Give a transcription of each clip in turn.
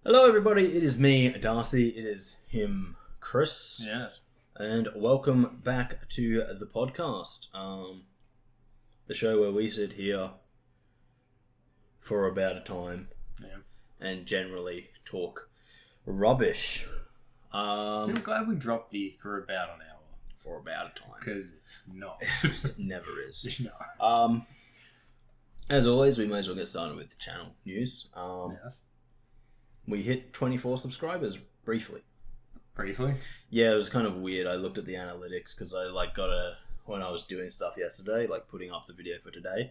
Hello everybody, it is me, Darcy, it is him, Kris. Yes. And welcome back to the podcast. The show where we sit here for about a time and generally talk rubbish. I'm glad we dropped the for about an hour. For about a time. Because it's not. It never is. No. As always, we may as well get started with the channel news. Yes. We hit 24 subscribers briefly. Briefly? Yeah, it was kind of weird. I looked at the analytics because I when I was doing stuff yesterday, like putting up the video for today,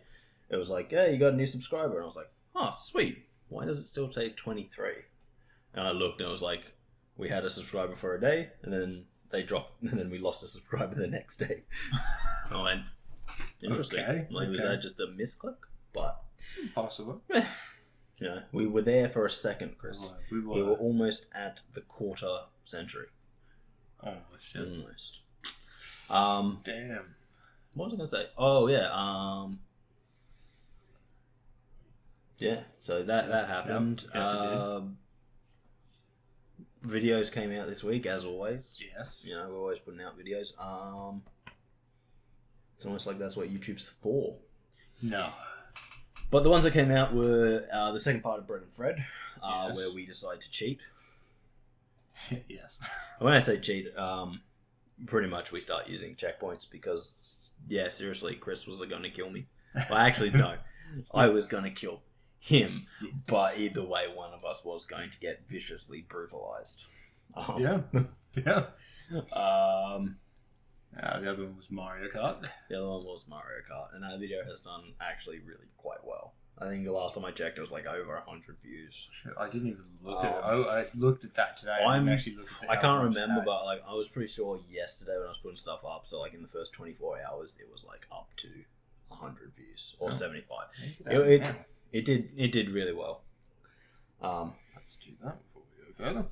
it was like, hey, you got a new subscriber. And I was like, oh, sweet. Why does it still take 23? And I looked and it was like, we had a subscriber for a day and then they dropped and then we lost a subscriber the next day. I went, interesting. Okay, Was that just a misclick? But possible. You know, we were there for a second, Kris. We We were almost at the quarter century. Oh, shit. Almost. Damn. What was I going to say? Oh, yeah. Yeah, so that happened. Yep. Yes, it did. Videos came out this week, as always. Yes. You know, we're always putting out videos. It's almost like that's what YouTube's for. No. But the ones that came out were the second part of Bread and Fred, Yes. where we decide to cheat. Yes. When I say cheat, pretty much we start using checkpoints because, yeah, seriously, Kris was going to kill me. Well, actually, no. I was going to kill him, but either way, one of us was going to get viciously brutalized. Yeah. Yeah. The The other one was Mario Kart. other one was Mario Kart, and that video has done actually really quite well. I think the last time I checked, it was like over 100 views. Shit, I didn't even look at it. I looked at that today. I didn't actually look at I how can't much remember, that- but like I was pretty sure yesterday when I was putting stuff up, so like in the first 24 hours, it was like up to 100 views or 75. It did really well. Let's do that before we go further.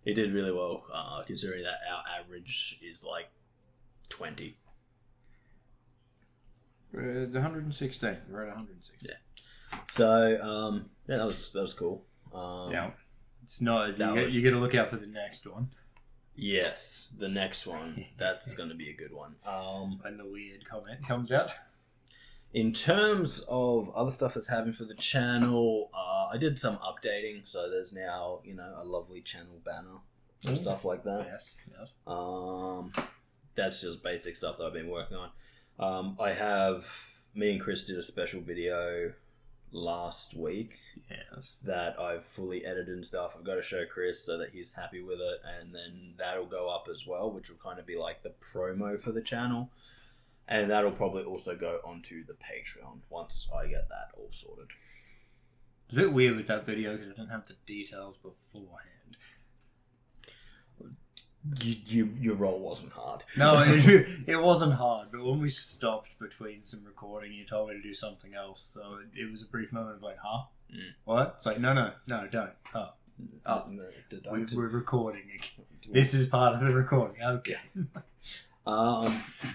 It did really well, considering that our average is like 20. We're at 116. We're at 116. Yeah. So yeah, that was cool. Yeah. It's not. That You got to look out for the next one. Yes, the next one. That's going to be a good one. When the weird comment comes out. In terms of other stuff that's happened for the channel, I did some updating, so there's now, you know, a lovely channel banner and stuff like that. Yes. Yes. That's just basic stuff that I've been working on. Me and Kris did a special video last week Yes. that I've fully edited and stuff. I've got to show Kris so that he's happy with it, and then that'll go up as well, which will kind of be like the promo for the channel. And that'll probably also go onto the Patreon once I get that all sorted. It's a bit weird with that video because I didn't have the details beforehand. Your role wasn't hard. No, it wasn't hard, but when we stopped between some recording, you told me to do something else, so it was a brief moment of like, huh? Mm. What? It's like, no, don't. Oh, No, we're recording. This is part of the recording. Okay.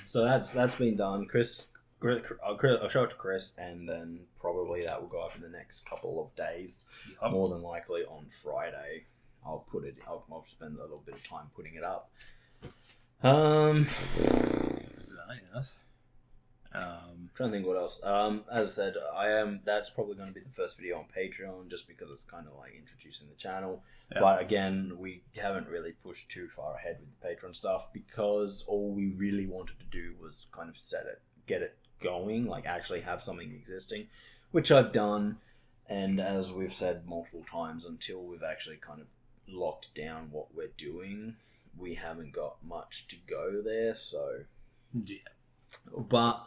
So that's been done. I'll show it to Kris, and then probably that will go up in the next couple of days. Yep. More than likely on Friday. I'll spend a little bit of time putting it up. Yes. Trying to think what else. As I said, that's probably going to be the first video on Patreon, just because it's kind of like introducing the channel. Yeah. But again, we haven't really pushed too far ahead with the Patreon stuff because all we really wanted to do was kind of get it going, like actually have something existing, which I've done. And as we've said multiple times, until we've actually kind of locked down what we're doing, we haven't got much to go there. So, Yeah. but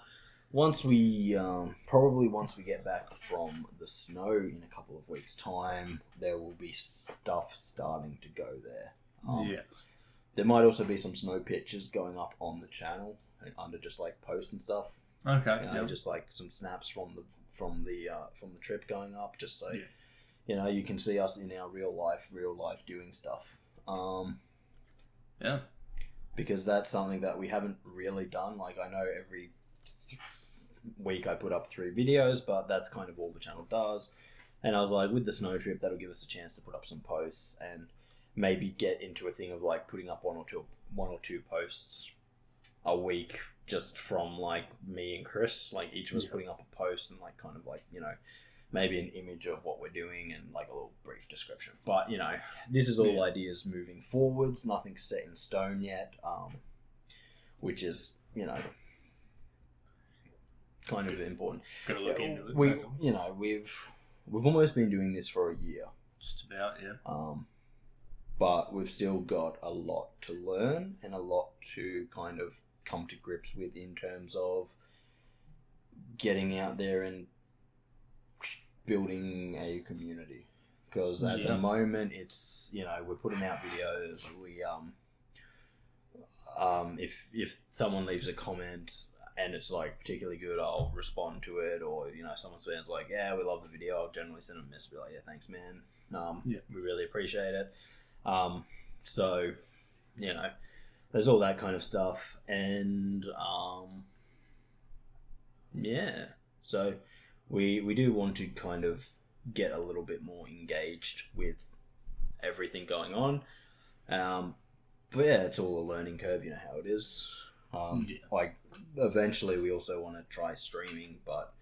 once we get back from the snow in a couple of weeks' time, there will be stuff starting to go there. Yes. There might also be some snow pictures going up on the channel under just like posts and stuff. Okay. You know, Yeah. just like some snaps from the trip going up, just so Yeah. you know you can see us in our real life doing stuff. Yeah. Because that's something that we haven't really done. Like, I know every week I put up 3 videos, but that's kind of all the channel does. And I was like, with the snow trip, that'll give us a chance to put up some posts and maybe get into a thing of like putting up one or two posts a week, just from like me and Kris, like each of us putting up a post and like kind of like, you know, maybe an image of what we're doing and like a little brief description. But, you know, this is all ideas moving forwards. Nothing's set in stone yet, which is, you know, kind of important. Gotta look into it. We've almost been doing this for a year. Just about, yeah. But we've still got a lot to learn and a lot to kind of come to grips with in terms of getting out there and building a community. Because at the moment, it's, you know, we're putting out videos. We if someone leaves a comment and it's like particularly good, I'll respond to it. Or, you know, someone's like, yeah, we love the video, I'll generally send them a message, be like, yeah, thanks, man. We really appreciate it. So, you know, there's all that kind of stuff. And so we do want to kind of get a little bit more engaged with everything going on. But yeah, it's all a learning curve, you know how it is. Like, eventually we also want to try streaming, but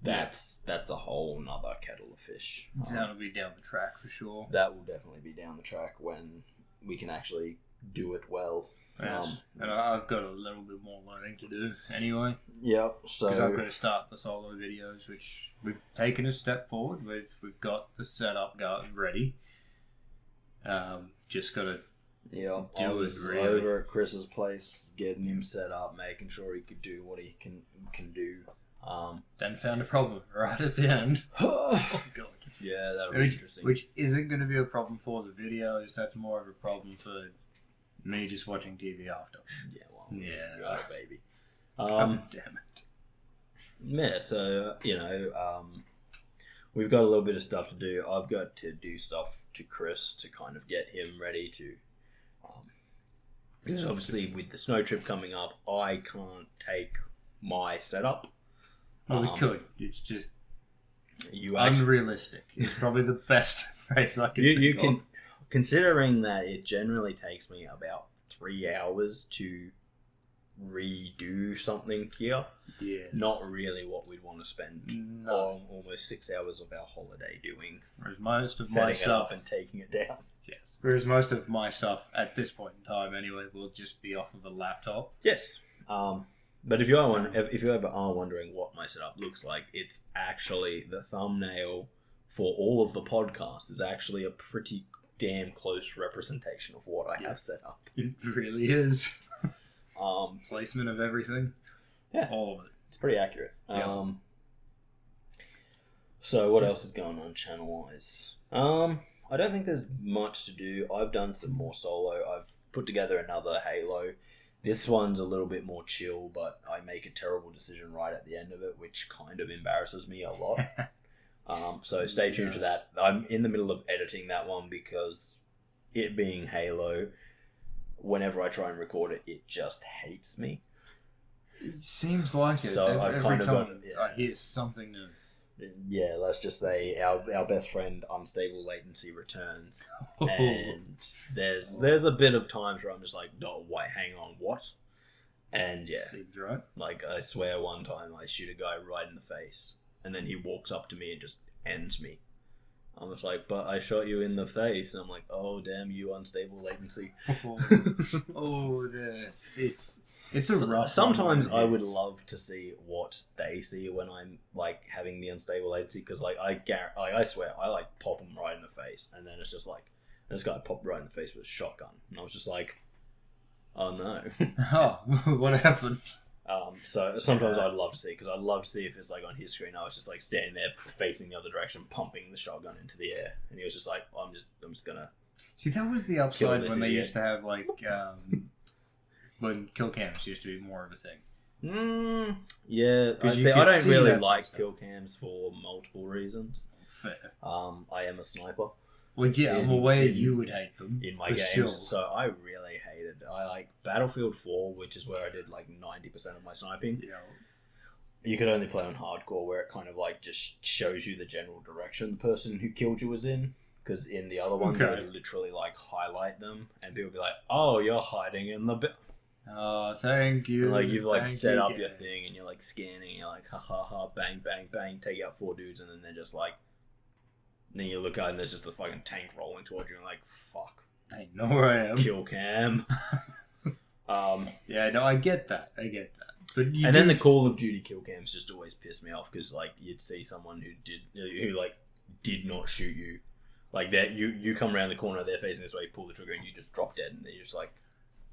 that's a whole nother kettle of fish. That'll be down the track for sure. That will definitely be down the track when we can actually do it well. Yes. And I've got a little bit more learning to do anyway. Yep. So because I've got to start the solo videos, which we've taken a step forward. We've got the setup ready. Just got to I was over at Kris's place, getting him set up, making sure he could do what he can do. Then found a problem right at the end. Oh god. Yeah, that'll be interesting. Which isn't going to be a problem for the videos. That's more of a problem for me just watching TV after. Yeah, well, you got it, baby. God damn it. Yeah, so, you know, we've got a little bit of stuff to do. I've got to do stuff to Kris to kind of get him ready to... because obviously with the snow trip coming up, I can't take my setup. Well, we could. It's just unrealistic. It's probably the best phrase I can think of. Considering that it generally takes me about 3 hours to redo something here, not really what we'd want to spend almost 6 hours of our holiday doing. Whereas most of setting my it stuff up and taking it down. Yes. Whereas most of my stuff at this point in time, anyway, will just be off of a laptop. Yes. But if you ever are wondering what my setup looks like, it's actually the thumbnail for all of the podcasts is actually a pretty damn close representation of what I have set up. It really is. Placement of everything. Yeah. All of it. It's pretty accurate. So what else is going on channel-wise? I don't think there's much to do. I've done some more solo. I've put together another Halo. This one's a little bit more chill, but I make a terrible decision right at the end of it, which kind of embarrasses me a lot. So stay tuned to that. I'm in the middle of editing that one because it being Halo, whenever I try and record it, it just hates me. It seems like it. So I've kind of got... I hear something to... Yeah, let's just say our best friend Unstable Latency returns, and there's a bit of times where I'm just like, oh wait, hang on, what? And yeah, seems right. Like I swear, one time I shoot a guy right in the face, and then he walks up to me and just ends me. I'm just like, but I shot you in the face, and I'm like, oh damn you, Unstable Latency. It's a rough. Sometimes I would love to see what they see when I'm like having the unstable latency, because like I swear I like pop them right in the face, and then it's just like this guy popped right in the face with a shotgun, and I was just like, oh no. Oh, what happened? So sometimes I'd love to see, because I'd love to see if it's like on his screen I was just like standing there facing the other direction, pumping the shotgun into the air, and he was just like, I'm just gonna. See, that was the upside when they used to have like. When kill cams used to be more of a thing. Yeah. I'd say I don't really like kill cams for multiple reasons. Fair. I am a sniper. Well, yeah, I'm aware you would hate them. In my games. Sure. So I really hated... I like Battlefield 4, which is where I did like 90% of my sniping. Yeah. you could only play on hardcore, where it kind of like just shows you the general direction the person who killed you was in. Because in the other ones, it would literally like highlight them, and people would be like, "Oh, you're hiding in the." Oh, thank you. And, like you've like set up your thing, and you're like scanning, and you're like, ha ha ha, bang bang bang, take out 4 dudes, and then they're just like. Then you look out, and there's just a fucking tank rolling towards you, and like, fuck. I know where I am. Kill cam. Yeah, no, I get that. But then the Call of Duty kill cams just always piss me off because like you'd see someone who did not shoot you, like that you come around the corner, they're facing this way, you pull the trigger, and you just drop dead, and they're just like,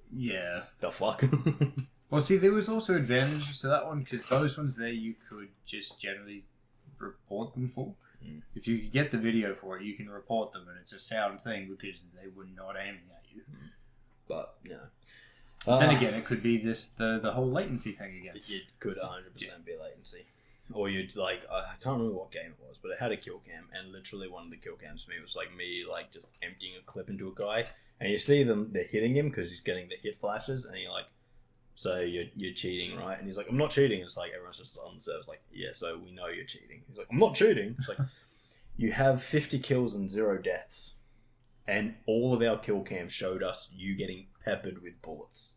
yeah, the fuck. Well, see, there was also advantages to that one because those ones there you could just generally report them for. If you could get the video for it, you can report them, and it's a sound thing because they were not aiming at you. But yeah. Then again, it could be the whole latency thing again. It could 100% be latency. Or you'd like, I can't remember what game it was, but it had a kill cam, and literally one of the kill cams for me was like me like just emptying a clip into a guy, and you see they're hitting him because he's getting the hit flashes, and you're like, so you're cheating, right? And he's like, I'm not cheating. It's like everyone's just on the server, like, yeah, so we know you're cheating. He's like, I'm not cheating. It's like, you have 50 kills and 0 deaths, and all of our kill cams showed us you getting peppered with bullets.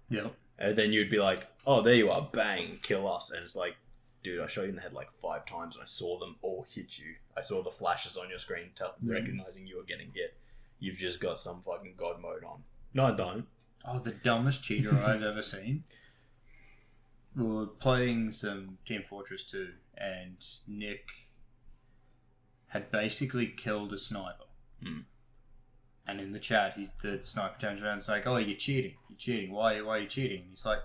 Yep. And then you'd be like, oh, there you are, bang, kill us. And it's like, dude, I shot you in the head like 5 times, and I saw them all hit you. I saw the flashes on your screen recognizing you were getting hit. You've just got some fucking god mode on. No, I don't. Oh, the dumbest cheater I've ever seen. We were playing some Team Fortress 2, and Nick had basically killed a sniper. And in the chat, the sniper turns around and is like, oh, you're cheating. You're cheating. Why are you cheating? And he's like,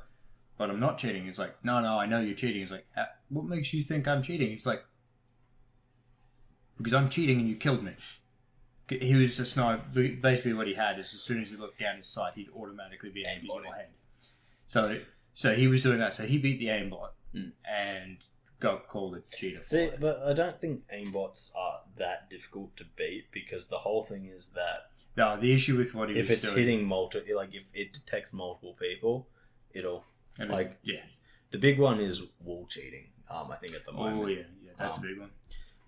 but I'm not cheating. He's like, no, I know you're cheating. He's like, what makes you think I'm cheating? He's like, because I'm cheating and you killed me. He was a sniper. Basically, what he had is as soon as he looked down his sight, he'd automatically be aimed at your head. So he was doing that. So he beat the aimbot and got called a cheater. See, but I don't think aimbots are that difficult to beat because the whole thing is that the issue with what he was doing, if it's hitting multiple, like if it detects multiple people, it'll like The big one is wall cheating. I think at the moment. Oh yeah, that's a big one.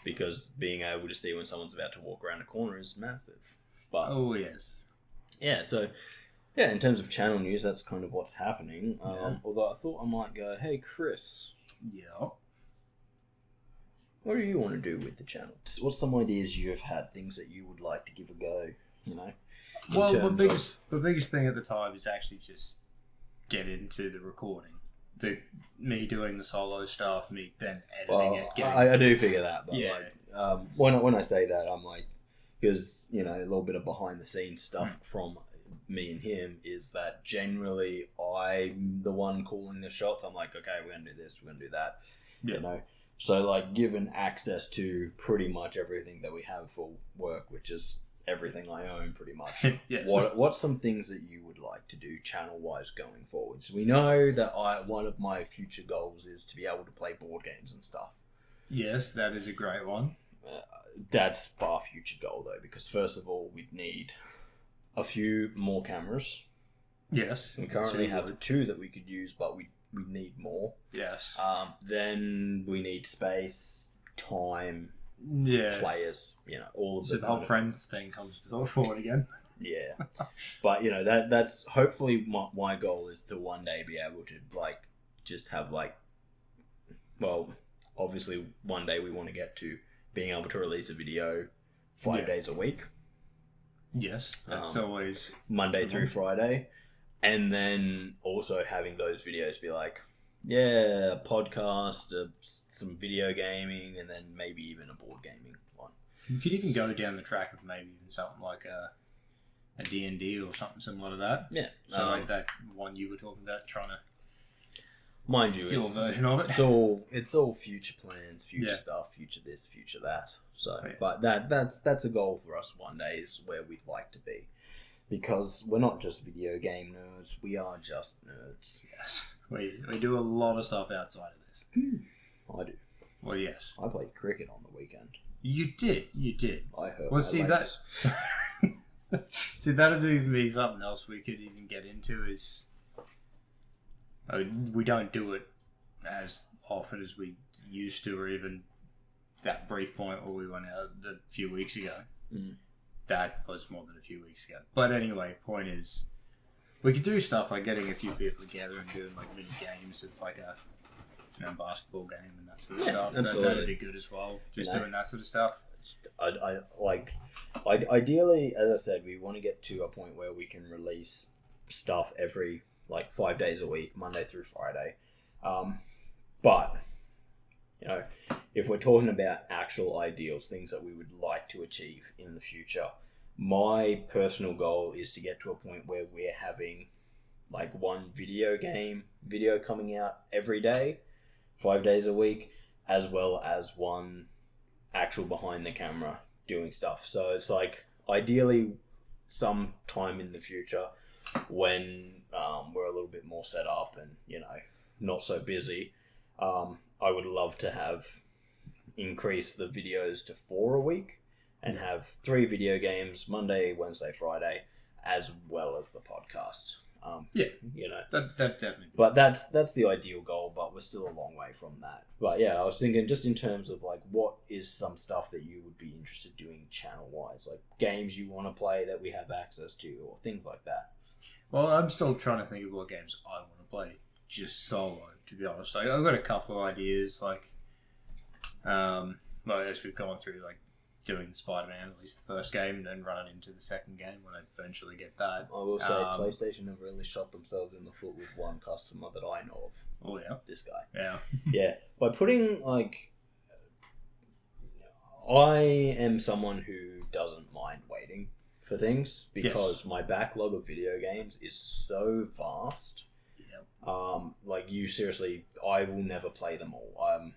Because being able to see when someone's about to walk around a corner is massive. But oh yes. Yeah, so in terms of channel news, that's kind of what's happening. Although I thought I might go, hey Kris. Yeah. What do you want to do with the channel? What's some ideas you've had, things that you would like to give a go, you know? Well, the biggest thing at the time is actually just get into the recording. Me doing the solo stuff, me then editing it. I do figure that, but yeah. When I say that, I'm like, because, you know, a little bit of behind the scenes stuff from me and him is that generally I'm the one calling the shots. I'm like, okay, we're going to do this, we're going to do that, you know? So, like, given access to pretty much everything that we have for work, which is everything I own pretty much. Yes. What's some things that you would like to do channel-wise going forwards? We know that one of my future goals is to be able to play board games and stuff. Yes, that is a great one. That's far future goal though, because first of all, we'd need a few more cameras. Yes. We currently have 2 that we could use, but we need more. Yes. Then we need space, time, players, you know, all of the whole friends thing comes forward again. Yeah. But, you know, that's hopefully my goal is to one day be able to, like, just have, like, well, obviously one day we want to get to being able to release a video 5 days a week. Yes, that's always Monday through Friday. And then also having those videos be like, a podcast, some video gaming, and then maybe even a board gaming one. You could even go down the track of maybe even something like a D&D or something similar to that. Yeah. So like that one you were talking about, trying to... Mind you, your version of it. It's all future plans, future stuff, future this, future that. So, but that's a goal for us one day, is where we'd like to be. Because we're not just video game nerds, we are just nerds. Yes. We do a lot of stuff outside of this. I do. Well, yes. I played cricket on the weekend. You did. I heard. Well, see legs. See, that'll be something else we could even get into. Is we don't do it as often as we used to, or even that brief point where we went out a few weeks ago. That was more than a few weeks ago. But anyway, point is, we could do stuff like getting a few people together and doing like mini games of like a basketball game and that sort of stuff. Absolutely. That'd be good as well. Just doing that sort of stuff. Ideally, as I said, we want to get to a point where we can release stuff every 5 days a week, Monday through Friday. But if we're talking about actual ideals, things that we would like to achieve in the future, my personal goal is to get to a point where we're having one video coming out every day, 5 days a week, as well as one actual behind the camera doing stuff. So it's ideally sometime in the future when we're a little bit more set up and not so busy, I would love to have increased the videos to 4 a week and have 3 video games Monday, Wednesday, Friday, as well as the podcast. That definitely. But that's the ideal goal, but we're still a long way from that. But yeah, I was thinking just in terms of what is some stuff that you would be interested doing channel wise, games you want to play that we have access to, or things like that. Well, I'm still trying to think of what games I want to play just solo, to be honest. I've got a couple of ideas, as we've gone through, doing Spider-Man, at least the first game, and then running into the second game when I eventually get that. I will say PlayStation have really shot themselves in the foot with one customer that I know of. Oh, yeah? This guy. Yeah. Yeah. By putting, I am someone who doesn't mind waiting for things because my backlog of video games is so vast. Yep. You seriously, I will never play them all.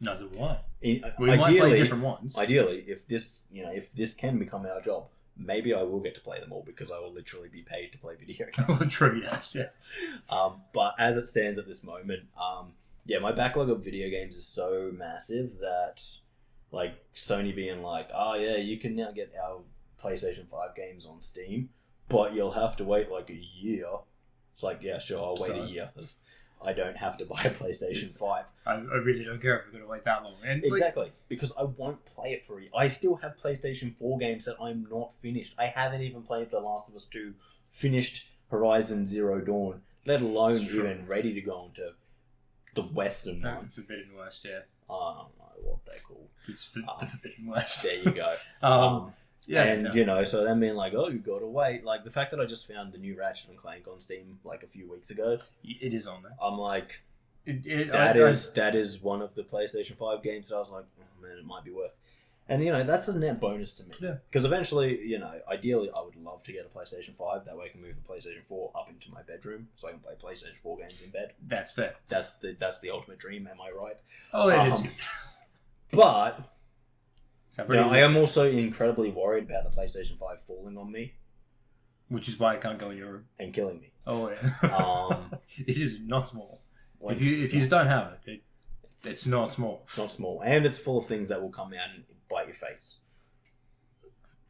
Neither will I. We might play different ones. Ideally, if this can become our job, maybe I will get to play them all because I will literally be paid to play video games. True, yes. But as it stands at this moment, my backlog of video games is so massive that, Sony being you can now get our PlayStation 5 games on Steam, but you'll have to wait a year. It's sure, I'll wait a year. I don't have to buy a PlayStation 5. I really don't care if we're going to wait that long. And exactly, because I won't play it for you. I still have PlayStation 4 games that I'm not finished. I haven't even played The Last of Us 2, finished Horizon Zero Dawn, let alone even ready to go into the Western one. Forbidden West, yeah. I don't know what they're called. It's the Forbidden West. There you go. So them being you gotta wait. The fact that I just found the new Ratchet and Clank on Steam a few weeks ago. It is on there. I'm that is one of the PlayStation 5 games that I was oh man, it might be worth. And that's a net bonus to me. Yeah. Because eventually, ideally I would love to get a PlayStation 5. That way I can move the PlayStation 4 up into my bedroom so I can play PlayStation 4 games in bed. That's fair. That's the ultimate dream, am I right? Oh, it is. But I am also incredibly worried about the PlayStation 5 falling on me. Which is why I can't go in your room. And killing me. Oh, yeah. It is not small. If you don't have it, it's not small. It's not small. And it's full of things that will come out and bite your face.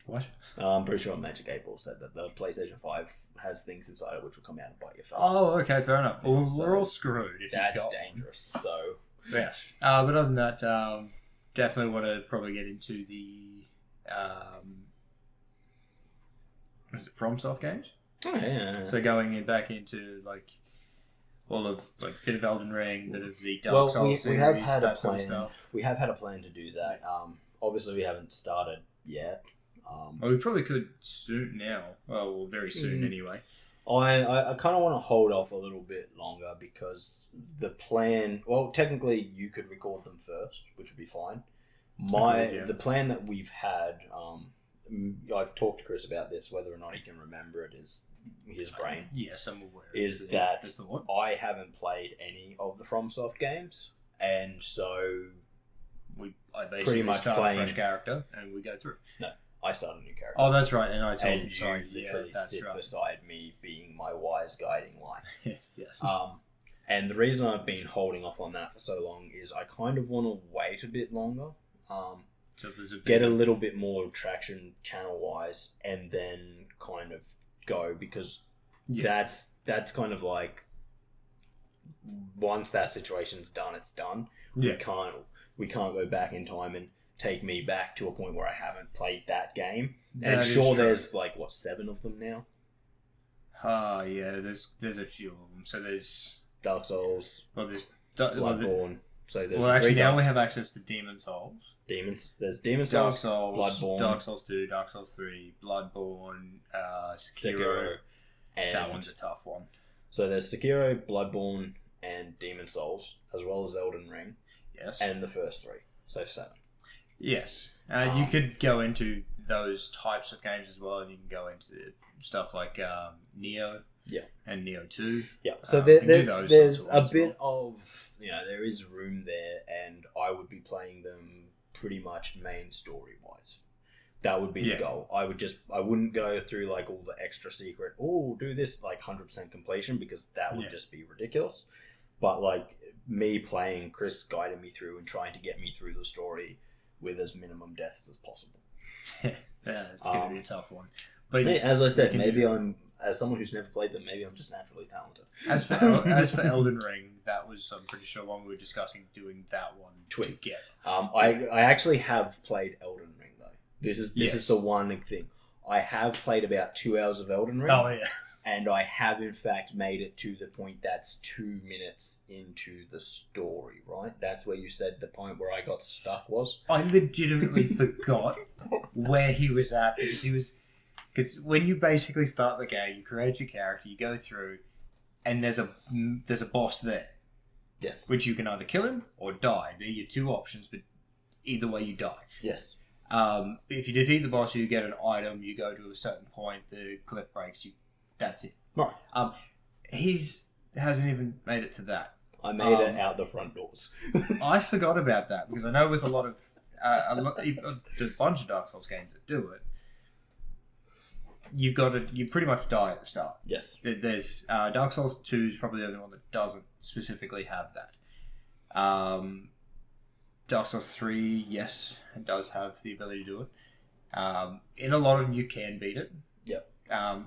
What? I'm pretty sure Magic 8 Ball said that the PlayStation 5 has things inside it which will come out and bite your face. Oh, okay, fair enough. Well, we're all screwed. That's dangerous, so... Yes. But other than that... definitely want to probably get into the is it FromSoft games? Oh yeah. So going back into all of bit of Elden Ring, bit of the Dark Souls series, we have had a that sort of plan. stuff. We have had a plan to do that. Obviously we haven't started yet. Well, we probably could soon now. Well, very soon anyway. I kind of want to hold off a little bit longer because the plan... Well, technically, you could record them first, which would be fine. The plan that we've had... I've talked to Kris about this, whether or not he can remember it is his brain. Yes, I'm aware. Is that I haven't played any of the FromSoft games, and so... I basically pretty much start playing a fresh character, and we go through. No. I start a new character. Oh, that's right, and I told you. Sorry, literally sit beside me, being my wise guiding light. Yes. And the reason I've been holding off on that for so long is I kind of want to wait a bit longer, so get a little bit more traction channel wise, and then kind of go because that's kind of once that situation's done, it's done. Yeah. We can't go back in time and take me back to a point where I haven't played that game. That And is sure, true. there's 7 of them now. Yeah, there's a few of them. So there's Dark Souls, there's Bloodborne. So there's actually three now we have access to Demon Souls. There's Demon Dark Souls, Souls, Bloodborne, Dark Souls 2, Dark Souls 3, Bloodborne, Sekiro. Sekiro, and That one's a tough one. So there's Sekiro, Bloodborne, and Demon Souls, as well as Elden Ring, Yes. and the first 3. So 7. Yes. You could go into those types of games as well, and you can go into stuff like Neo. Yeah. And Neo 2. Yeah. So you can do there's those there's sorts a of ones bit of there is room there, and I would be playing them pretty much main story wise. That would be the goal. I wouldn't go through all the extra secret. Oh, do this 100% completion, because that would just be ridiculous. But me playing, Kris guiding me through and trying to get me through the story with as minimum deaths as possible. Yeah, it's going to be a tough one. But As I said, maybe as someone who's never played them, maybe I'm just naturally talented. As for Elden Ring, that was, I'm pretty sure, one we were discussing doing that one together. I actually have played Elden Ring though. This is the one thing. I have played about 2 hours of Elden Ring. Oh yeah. And I have in fact made it to the point that's 2 minutes into the story, right? That's where you said the point where I got stuck was. I legitimately forgot where he was at, because when you basically start the game, you create your character, you go through, and there's a boss there. Yes. Which you can either kill him or die. They're your 2 options, but either way you die. Yes. If you defeat the boss, you get an item. You go to a certain point, the cliff breaks. That's it. Right. Hasn't even made it to that. I made it out the front doors. I forgot about that, because I know with a lot of there's a bunch of Dark Souls games that do it. You pretty much die at the start. Yes. There's Dark Souls 2 is probably the only one that doesn't specifically have that. Dark Souls 3, yes, it does have the ability to do it. In a lot of them, you can beat it. Yep.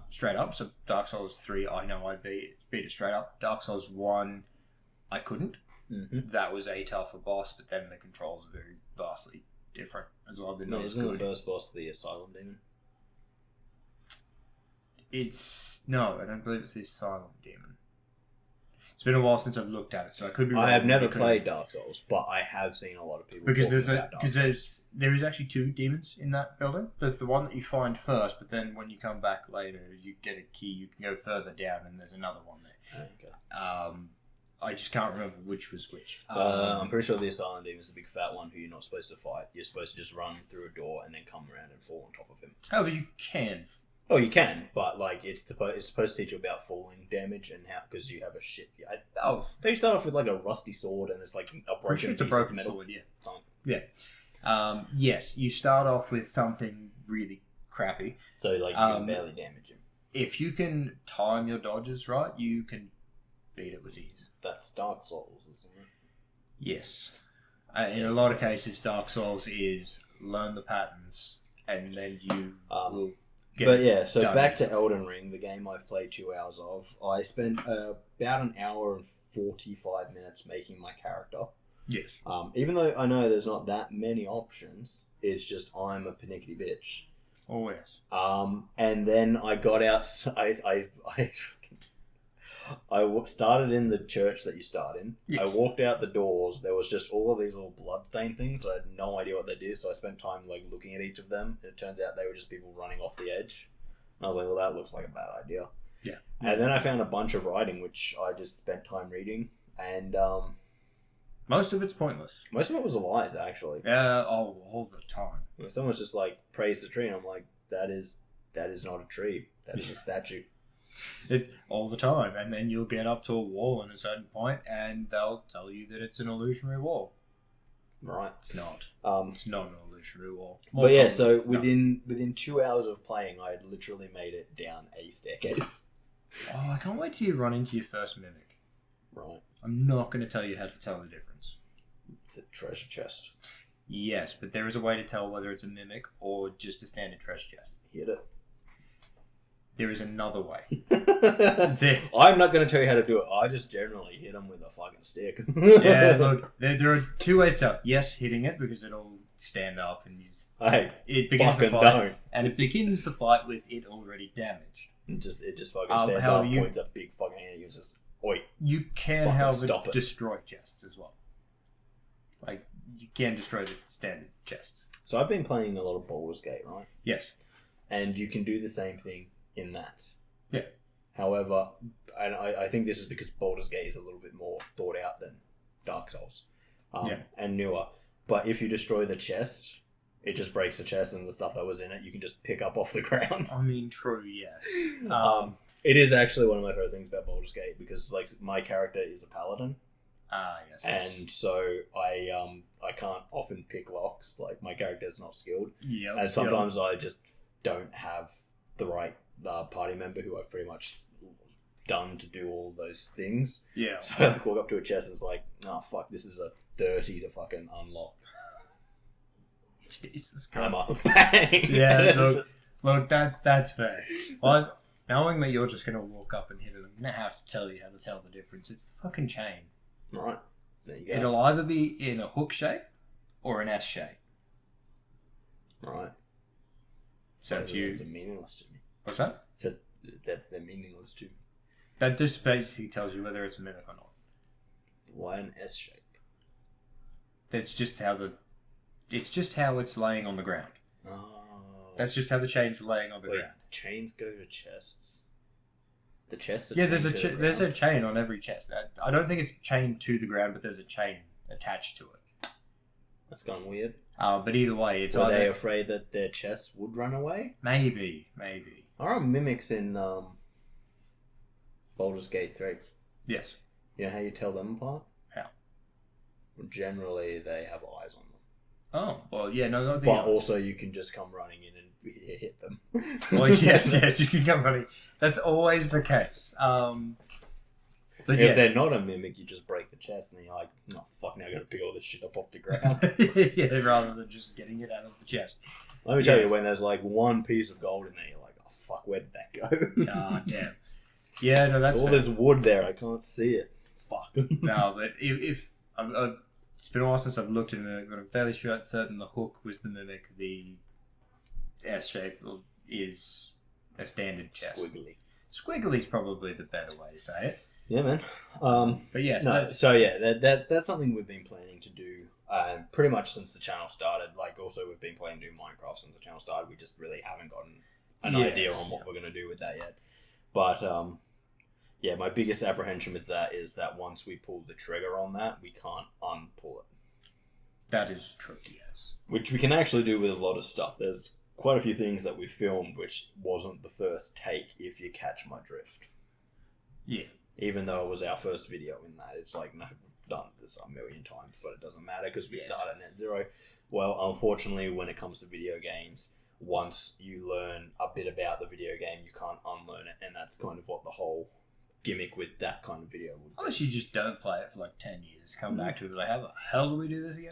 Straight up. So Dark Souls 3, I know I beat it straight up. Dark Souls 1, I couldn't. Mm-hmm. That was a tougher boss, but then the controls are very vastly different as well. They're not as Isn't good. the first boss the Asylum Demon? No, I don't believe it's the Asylum Demon. It's been a while since I've looked at it, so I could be wrong. I have never played Dark Souls, but I have seen a lot of people because there is actually 2 demons in that building. There's the one that you find first, but then when you come back later, you get a key. You can go further down, and there's another one there. Okay. I just can't remember which was which. I'm pretty sure the Asylum Demon is the big fat one who you're not supposed to fight. You're supposed to just run through a door and then come around and fall on top of him. However, you can. Oh, you can, but it's supposed to teach you about falling damage and how, because you have a shit. Don't you start off with a rusty sword and it's a broken It's a piece broken of metal? sword, yeah. Oh. Yeah. Yes, you start off with something really crappy. So you can barely damage him. If you can time your dodges right, you can beat it with ease. That's Dark Souls, isn't it? Yes. In a lot of cases, Dark Souls is learn the patterns and then you will get. But yeah, so done. back to Elden Ring, the game I've played 2 hours of. I spent about an hour and 45 minutes making my character. Yes. Even though I know there's not that many options, it's just I'm a panicky bitch. Oh yes. And then I got out. I started in the church that you start in. Yes. I walked out the doors. There was just all of these little bloodstained things. I had no idea what they did, so I spent time looking at each of them. And it turns out they were just people running off the edge. And I was like, well, that looks like a bad idea. Yeah. And then I found a bunch of writing, which I just spent time reading, and most of it's pointless. most of it was lies, actually. All the time. Someone's just praise the tree, and I'm like, that is not a tree. That is a statue. It's all the time, and then you'll get up to a wall at a certain point, and they'll tell you that it's an illusionary wall. Right. It's not. It's not an illusionary wall. But yeah, so within 2 hours of playing, I had literally made it down a staircase. Oh, I can't wait till you run into your first mimic. Right. I'm not going to tell you how to tell the difference. It's a treasure chest. Yes, but there is a way to tell whether it's a mimic or just a standard treasure chest. Hit it. There is another way. I'm not going to tell you how to do it. I just generally hit them with a fucking stick. Yeah, look, there are two ways to tell. Yes, hitting it because it'll stand up and it begins the fight, don't. and it begins the fight with it already damaged. It just fucking stands up, points a big fucking hand at you, and just oi. You can, however, destroy chests as well. Like you can destroy the standard chests. So I've been playing a lot of Baldur's Gate, right? Yes, and you can do the same thing in that. Yeah. However, and I think this is because Baldur's Gate is a little bit more thought out than Dark Souls, and newer. But if you destroy the chest, it just breaks the chest, and the stuff that was in it you can just pick up off the ground. I mean, true, yes. It is actually one of my favorite things about Baldur's Gate because like my character is a paladin. Yes. And so I can't often pick locks. Like my character's not skilled. Yeah. And sometimes I just don't have the right party member who I've pretty much done to do all those things. Yeah. So I walk up to a chest and it's like, oh fuck, this is a 30 to fucking unlock. Jesus I'm Christ. up, bang. Yeah, look, that's fair. But knowing that you're just gonna walk up and hit it, I'm gonna have to tell you how to tell the difference. It's the fucking chain. Right. There you go. It'll either be in a hook shape or an S shape. Right. So if you... They're meaningless to me. What's that? So they're meaningless to me. That just basically tells you whether it's a mimic or not. Why an S shape? That's just how it's laying on the ground. Oh. That's just how the chain's laying on the ground. Chains go to chests. The chests. Yeah, there's a chain on every chest. I don't think it's chained to the ground, but there's a chain attached to it. That's gone weird. But either way, it's Were they afraid that their chests would run away? Maybe. There are mimics in Baldur's Gate 3. Yes. You know how you tell them apart? How? Generally, they have eyes on them. Oh, well, yeah, no, not the But also, you can just come running in and hit them. Well, yes, you can come running. That's always the case. But if they're not a mimic, you just break the chest and then you're like, oh, fuck, now I gotta pick all this shit up off the ground. Yeah, rather than just getting it out of the chest. Let me tell you, when there's like one piece of gold in there, you're like, oh, fuck, where did that go? Ah, damn. Yeah, no, that's all this wood there, I can't see it. Fuck. No, but if it's been a while since I've looked at it, but I'm fairly certain the hook was the mimic. The S shape is a standard chest. Squiggly's probably the better way to say it. Yeah, man. But yes, that's something we've been planning to do pretty much since the channel started. Like, also we've been planning to do Minecraft since the channel started. We just really haven't gotten an idea on what we're going to do with that yet. But yeah, my biggest apprehension with that is that once we pull the trigger on that, we can't unpull it. That is true, yes. Which we can actually do with a lot of stuff. There's quite a few things that we filmed which wasn't the first take, if you catch my drift. Yeah. Even though it was our first video in that. It's like, no, we've done this a million times, but it doesn't matter because we start at net zero. Well, unfortunately, when it comes to video games, once you learn a bit about the video game, you can't unlearn it, and that's kind of what the whole gimmick with that kind of video would be. Unless you just don't play it for like 10 years, come back to it like, how the hell do we do this again?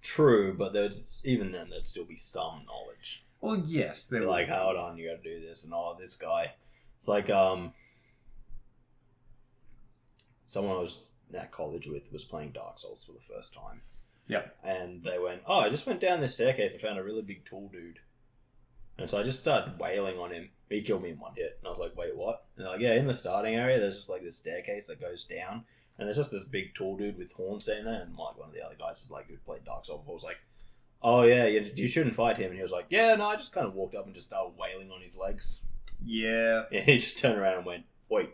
True, but even then there'd still be some knowledge. Well, yes. They're like, hold on, you gotta do this, and this guy. It's like, someone I was at college with was playing Dark Souls for the first time. Yep. And they went, I just went down this staircase and found a really big tall dude. And so I just started wailing on him. He killed me in one hit. And I was like, wait, what? And they're like, yeah, in the starting area, there's just like this staircase that goes down. And there's just this big tall dude with horns standing there. And like one of the other guys who played Dark Souls before was like, oh yeah, you shouldn't fight him. And he was like, yeah, no, I just kind of walked up and just started wailing on his legs. Yeah. And he just turned around and went, wait.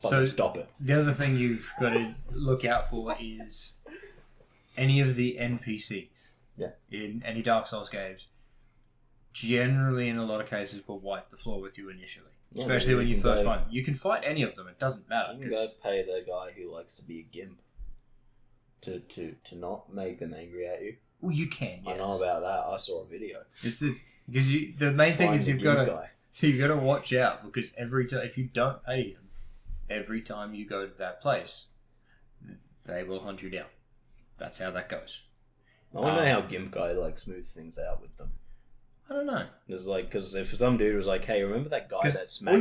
So stop it. The other thing you've got to look out for is any of the NPCs in any Dark Souls games. Generally, in a lot of cases, will wipe the floor with you initially. Yeah, especially when you first find them. You can fight any of them, it doesn't matter. You can go pay the guy who likes to be a gimp to not make them angry at you. Well, you can, yes. I know about that. I saw a video. It's because the main thing is you've got to watch out, because every time, if you don't pay him, every time you go to that place, they will hunt you down. That's how that goes. I want to know how Gimp Guy smooth things out with them. I don't know. It's like, because if some dude was like, hey, remember that guy that smacked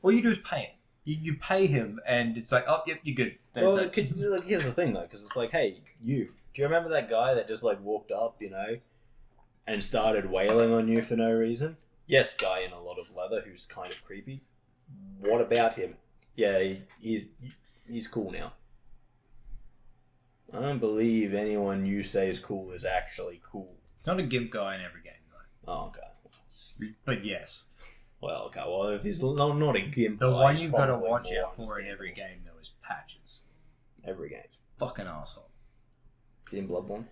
all you do is pay him. You pay him, and it's like, oh, yep, you're good. Well, here's the thing, though, because it's like, hey, do you remember that guy that just, like, walked up, and started wailing on you for no reason? Yes, guy in a lot of leather who's kind of creepy. What about him? Yeah, he's cool now. I don't believe anyone you say is cool is actually cool. Not a gimp guy in every game, though. Oh, okay. But yes. Well, okay. Well, if he's not a gimp the guy, one you've got to watch out for in every game, though, is Patches. Every game. Fucking arsehole. Is he in Bloodborne?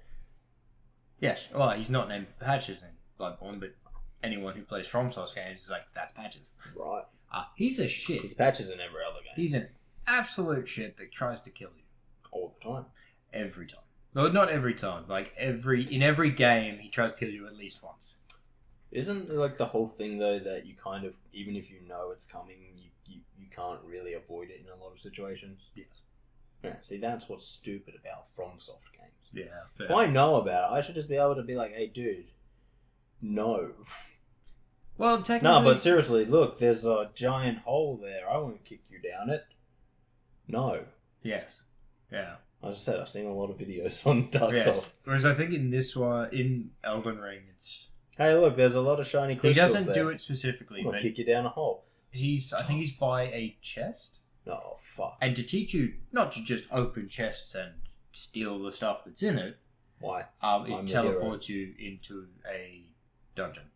Yes. Well, he's not named Patches in Bloodborne, but anyone who plays FromSource games is like, that's Patches. Right. He's a shit. He's Patches in every other game. He's an absolute shit that tries to kill you. All the time. Every time. Well, not every time. Like, in every game, he tries to kill you at least once. Isn't like the whole thing though that you kind of, even if you know it's coming, you can't really avoid it in a lot of situations? Yes. Yeah. See, that's what's stupid about FromSoft games. Yeah. Fair. If I know about it, I should just be able to be like, hey, dude, no. Well, technically... No, but seriously, look, there's a giant hole there. I won't kick you down it. No. Yes. Yeah. As I said, I've seen a lot of videos on Dark Souls. Whereas I think in this one, in Elden Ring, it's... Hey, look, there's a lot of shiny crystals. He doesn't do it specifically, but... but... kick you down a hole. I think he's by a chest. Oh, fuck. And to teach you not to just open chests and steal the stuff that's in it... Why? It teleports you into a dungeon.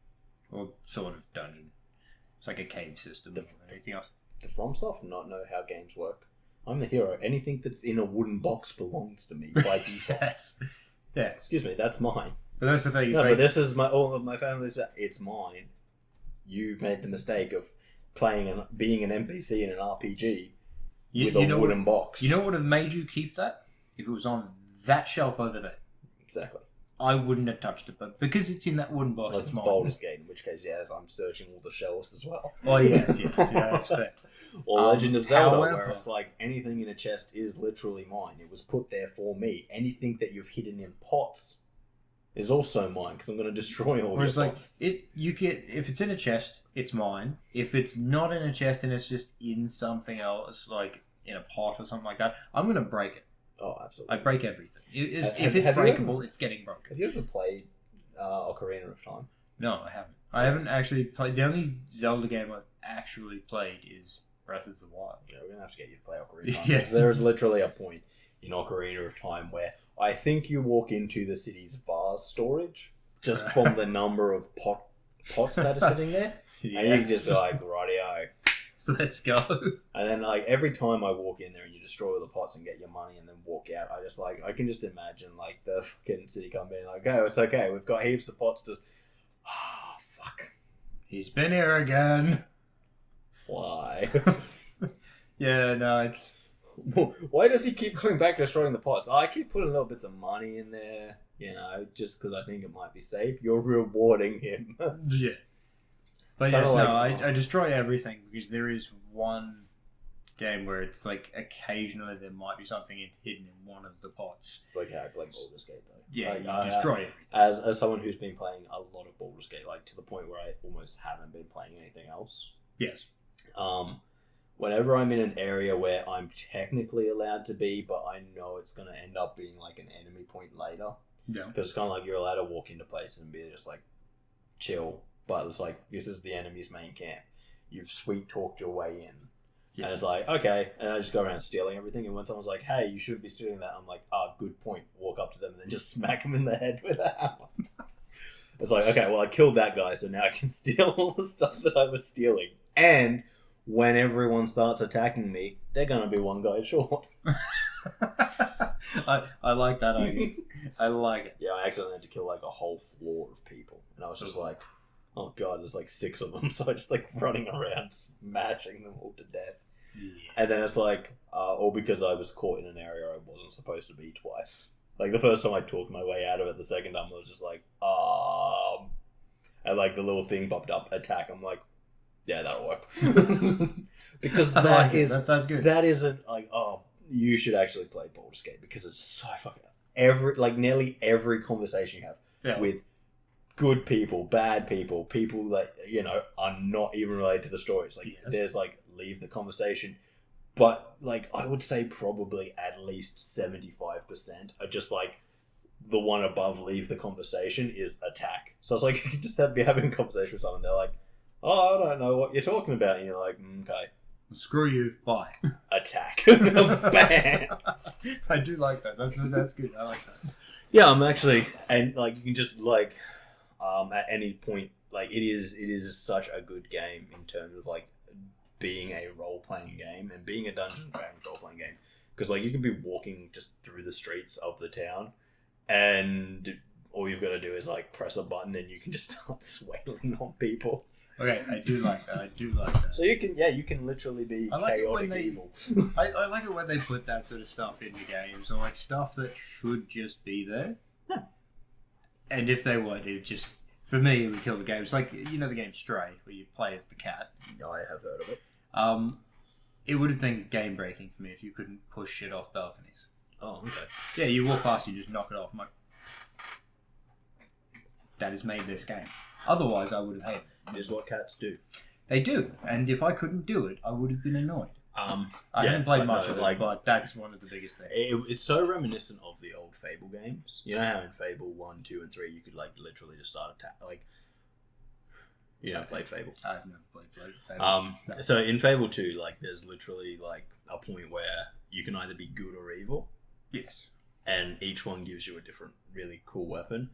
Or sort of dungeon. It's like a cave system more than anything else. Does FromSoft not know how games work? I'm the hero. Anything that's in a wooden box belongs to me by default. Yes. Yeah. Excuse me, that's mine. But that's the thing. No, but this is all of my family's. It's mine. You made the mistake of being an NPC in an RPG with a wooden box. You know what would have made you keep that? If it was on that shelf over there. Exactly. I wouldn't have touched it, but because it's in that wooden box, it's Baldur's Gate, in which case, yes, I'm searching all the shelves as well. Oh, yes, yeah, that's fair. Or Legend of Zelda, where it's like, anything in a chest is literally mine. It was put there for me. Anything that you've hidden in pots is also mine, because I'm going to destroy all your pots. If it's in a chest, it's mine. If it's not in a chest and it's just in something else, like in a pot or something like that, I'm going to break it. Oh, absolutely. I break everything. If it's breakable, it's getting broken. Have you ever played Ocarina of Time? No, I haven't. I haven't actually played. The only Zelda game I've actually played is Breath of the Wild. Yeah, we're going to have to get you to play Ocarina of Time. Yes. There's literally a point in Ocarina of Time where I think you walk into the city's vase storage just from the number of pots that are sitting there. Yeah. And you can just be like, rightio. Let's go. And then, like, every time I walk in there and you destroy all the pots and get your money and then walk out, I can just imagine, like, the fucking city come being like, oh, it's okay, we've got heaps of pots to... Oh, fuck. He's been here again. Why? Yeah, no, it's... Why does he keep going back destroying the pots? I keep putting little bits of money in there, just because I think it might be safe. You're rewarding him. Yeah. But yes, I destroy everything because there is one game where it's like occasionally there might be something hidden in one of the pots. It's like how I play Baldur's Gate though. Yeah, like, you destroy everything. As someone who's been playing a lot of Baldur's Gate, like to the point where I almost haven't been playing anything else. Yes. Whenever I'm in an area where I'm technically allowed to be, but I know it's going to end up being like an enemy point later. Yeah. Because it's kind of like you're allowed to walk into places and be just like chill. But it's like, this is the enemy's main camp. You've sweet talked your way in. Yeah. And it's like, okay. And I just go around stealing everything. And when someone's like, hey, you shouldn't be stealing that, I'm like, good point. Walk up to them and then just smack them in the head with a hammer. It's like, okay, well, I killed that guy, so now I can steal all the stuff that I was stealing. And when everyone starts attacking me, they're going to be one guy short. I like that idea. I like it. Yeah, I accidentally had to kill like a whole floor of people. And I was just like... Oh god, there's like 6 of them, so I just like running around smashing them all to death. Yeah. And then it's like, all because I was caught in an area I wasn't supposed to be twice. Like the first time I talked my way out of it, the second time I was just like, and like the little thing popped up, attack. I'm like, yeah, that'll work. Because that sounds good. That isn't like, you should actually play Baldur's Gate because it's so fucking nearly every conversation you have with good people, bad people, people that, you know, are not even related to the stories. Like, there's, like, leave the conversation. But, like, I would say probably at least 75% are just, like, the one above leave the conversation is attack. So it's like, you can just be having a conversation with someone, they're like, oh, I don't know what you're talking about. And you're like, okay. Screw you, bye. Attack. Bam! I do like that. That's good. I like that. Yeah, I'm actually, and like you can just like, at any point, like it is such a good game in terms of like being a role playing game and being a Dungeons and Dragons role playing game, because like you can be walking just through the streets of the town, and all you've got to do is like press a button and you can just start swailing on people. Okay, I do like that. So you can literally be chaotic evil. I like it when they put that sort of stuff in the games, or like stuff that should just be there. No. And if they weren't, it just, for me, it would kill the game. It's like, you know the game Stray, where you play as the cat? I have heard of it. It would have been game breaking for me if you couldn't push shit off balconies. Oh, okay. Yeah, you walk past, you just knock it off. I'm like, that has made this game. Otherwise, I would have hated it. Is what cats do. They do, and if I couldn't do it, I would have been annoyed. I haven't played much of it, but that's one of the biggest things. It's so reminiscent of the old Fable games. You know how in Fable 1, 2, and 3 you could like literally just start attack. Like, you don't play Fable. I've never played Fable. No. So in Fable 2, like there's literally like a point where you can either be good or evil. Yes. And each one gives you a different, really cool weapon.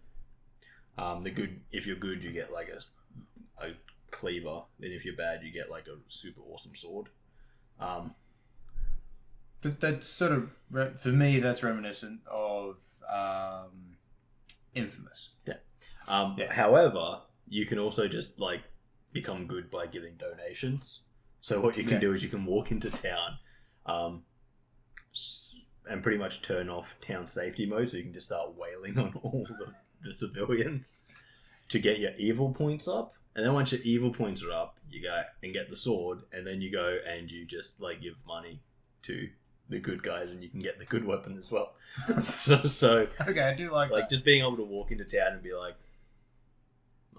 If you're good, you get like a cleaver, and if you're bad, you get like a super awesome sword. But that's sort of, for me, that's reminiscent of Infamous. Yeah. However, you can also just like become good by giving donations. So what you can do is you can walk into town, and pretty much turn off town safety mode, so you can just start wailing on all the civilians to get your evil points up. And then once your evil points are up, you go and get the sword, and then you go and you just like give money to the good guys, and you can get the good weapon as well. so okay, I do like that. Just being able to walk into town and be like,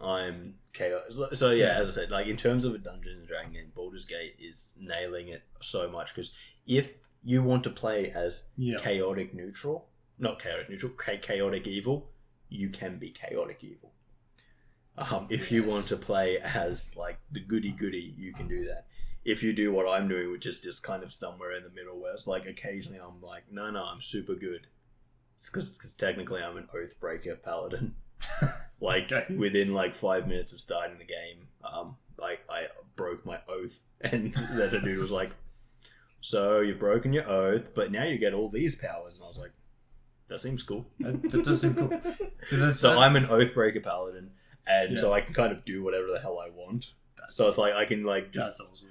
I'm chaos. So yeah, as I said, like in terms of a Dungeons and Dragons game, Baldur's Gate is nailing it so much, because if you want to play as chaotic evil, you can be chaotic evil. If you want to play as like the goody, you can do that. If you do what I'm doing, which is just kind of somewhere in the middle, where it's like occasionally I'm like, no, I'm super good. It's because technically I'm an Oathbreaker paladin. Like within like 5 minutes of starting the game, I broke my oath, and then the dude was like, so you've broken your oath, but now you get all these powers. And I was like, that seems cool. That does seem cool. So I'm an Oathbreaker paladin, and so I can kind of do whatever the hell I want. So it's like I can like just. That's awesome.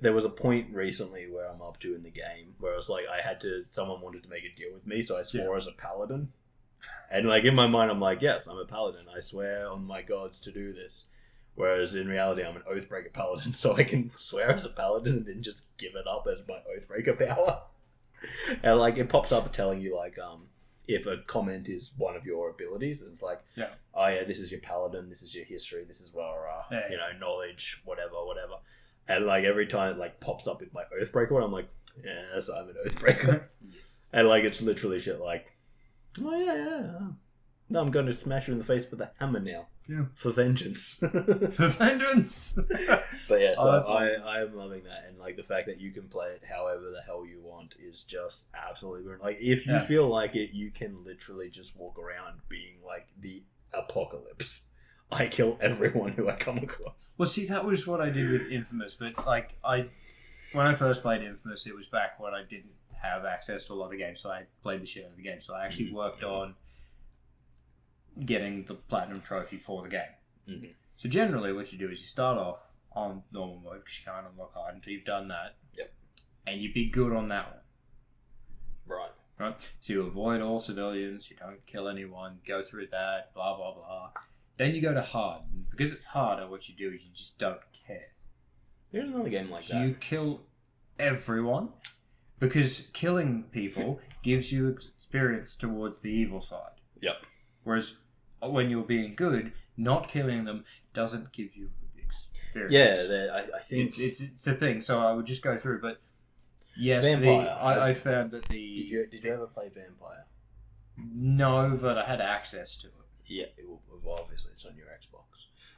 There was a point recently where I'm up to in the game where it was like someone wanted to make a deal with me, so I swore as a paladin. And like in my mind I'm like, yes, I'm a paladin. I swear on my gods to do this. Whereas in reality I'm an Oathbreaker paladin, so I can swear as a paladin and then just give it up as my Oathbreaker power. And like it pops up telling you like if a comment is one of your abilities, and it's like, oh yeah, this is your paladin, this is your history, this is knowledge, whatever. And like every time it like pops up with my Oathbreaker one, I'm like, yes, I'm an Oathbreaker. Yes. And like it's literally shit like, oh yeah. No, I'm going to smash you in the face with a hammer now. Yeah. For vengeance. For vengeance. But yeah, so I'm loving that, and like the fact that you can play it however the hell you want is just absolutely brilliant. Like if you feel like it, you can literally just walk around being like the apocalypse. I kill everyone who I come across. Well, see, that was what I did with Infamous, but like when I first played Infamous, it was back when I didn't have access to a lot of games, so I played the shit out of the game. So I actually worked on getting the platinum trophy for the game. Mm-hmm. So generally, what you do is you start off on normal mode because you can't unlock hard until you've done that. Yep. And you be good on that one. Right. So you avoid all civilians. You don't kill anyone. Go through that. Blah blah blah. Then you go to hard. And because it's harder, what you do is you just don't care. There's another game like that. You kill everyone because killing people gives you experience towards the evil side. Yep. Whereas when you're being good, not killing them doesn't give you experience. Yeah, I think it's a thing. So I would just go through, but yes, Vampire. I found that the Did you ever play Vampire? No, but I had access to it. Yeah, well, obviously it's on your Xbox.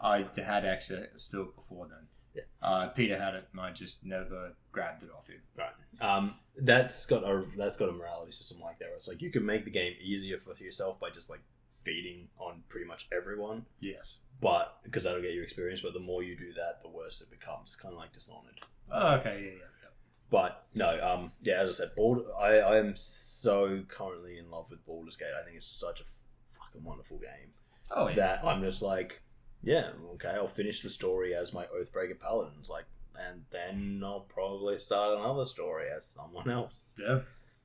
I had access to it before then. Yeah. Peter had it, and I just never grabbed it off him. Right. That's got a morality system like that. Where it's like you can make the game easier for yourself by just like feeding on pretty much everyone. Yes. But because that'll get you experience. But the more you do that, the worse it becomes. Kind of like Dishonored. Oh, okay. Yeah. But no. Yeah. As I said, I am so currently in love with Baldur's Gate. I think it's such a fucking wonderful game. Oh yeah. That I'm just like, yeah, okay, I'll finish the story as my Oathbreaker Paladins, like, and then I'll probably start another story as someone else. Yeah.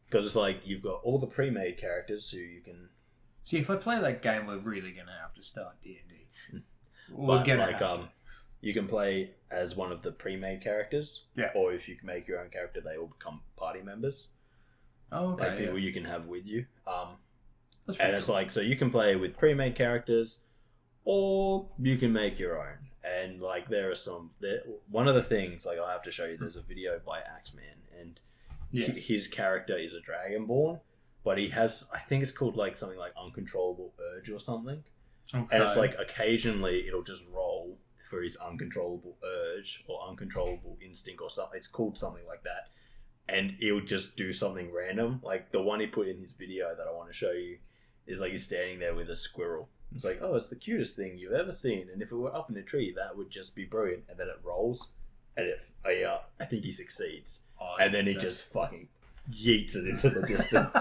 Because it's like, you've got all the pre-made characters who you can... See, if I play that game, we're really going to have to start D&D. We're gonna like, you can play as one of the pre-made characters. Yeah. Or if you can make your own character, they all become party members. Oh, okay. Like people you can have with you. And it's like, so you can play with pre-made characters, or you can make your own. And like there are one of the things, like I have to show you, there's a video by Axeman, and his character is a Dragonborn, but he has, I think it's called like something like Uncontrollable Urge or something. Okay. And it's like occasionally it'll just roll for his Uncontrollable Urge or Uncontrollable Instinct or something. It's called something like that. And he'll just do something random. Like the one he put in his video that I want to show you is like he's standing there with a squirrel. It's like, oh, it's the cutest thing you've ever seen. And if it were up in a tree, that would just be brilliant. And then it rolls, and I think he succeeds. Oh, and then he just fucking yeets it into the distance.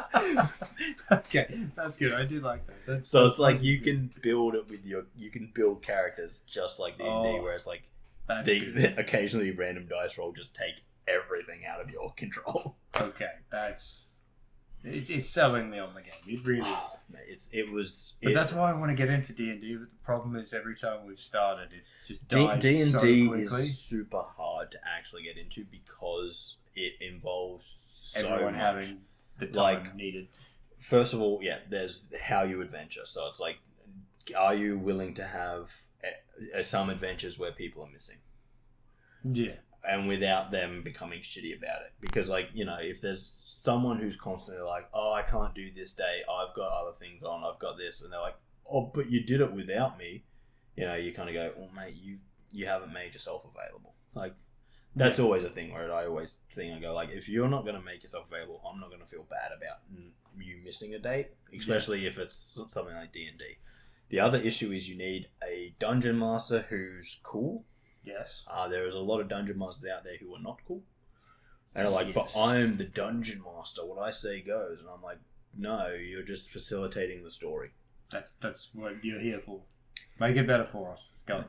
Okay, that's good. I do like that. So it's like you can build it with you can build characters just like D&D, whereas like occasionally random dice roll just take everything out of your control. Okay, it's selling me on the game. It really is. But that's why I want to get into D&D. But the problem is every time we've started, it just dies D&D so quickly. is super hard to actually get into because it involves everyone having the time needed. First of all, there's how you adventure. So it's like, are you willing to have some adventures where people are missing? Yeah. And without them becoming shitty about it. Because, like, you know, if there's someone who's constantly like, oh, I can't do this day, I've got other things on, I've got this, and they're like, oh, but you did it without me, you know, you kind of go, well, mate, you haven't made yourself available. Like, that's always a thing where I always think, I go, like, if you're not going to make yourself available, I'm not going to feel bad about you missing a date, especially if it's something like D&D. The other issue is you need a dungeon master who's cool. Yes. There is a lot of dungeon masters out there who are not cool. And are like, but I'm the dungeon master. What I say goes. And I'm like, no, you're just facilitating the story. That's what you're here for. Make it better for us. Go.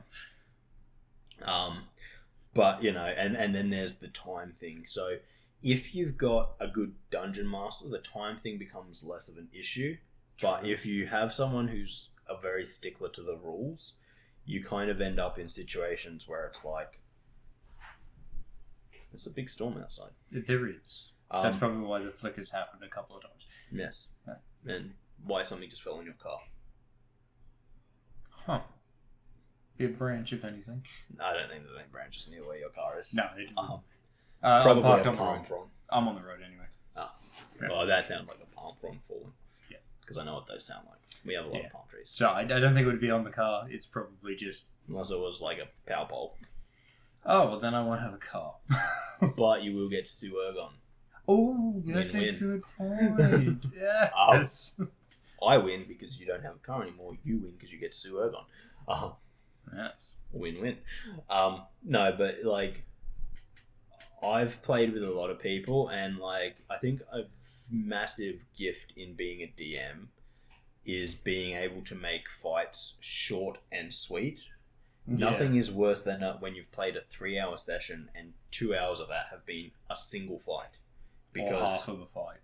But, you know, and then there's the time thing. So if you've got a good dungeon master, the time thing becomes less of an issue. True. But if you have someone who's a very stickler to the rules, you kind of end up in situations where it's like, it's a big storm outside. There is. That's probably why the flickers happened a couple of times. Yes. Yeah. And why something just fell in your car. Huh. Be a branch, if anything. I don't think there's any branches near where your car is. No, it didn't. Probably a palm frond. I'm on the road anyway. Oh. Yeah. Well, that sounds like a palm frond falling. Yeah. Because I know what those sound like. We have a lot of palm trees. So I don't think it would be on the car. It's probably just... Unless it was like a power pole. Oh, well then I won't have a car. But you will get to sue Ergon. Oh, that's a good point. Yes. I win because you don't have a car anymore. You win because you get to sue Ergon. Yes. Win-win. No, but like, I've played with a lot of people, and like, I think a massive gift in being a DM is being able to make fights short and sweet. Nothing is worse than when you've played a 3-hour session and 2 hours of that have been a single fight. Or half of a fight.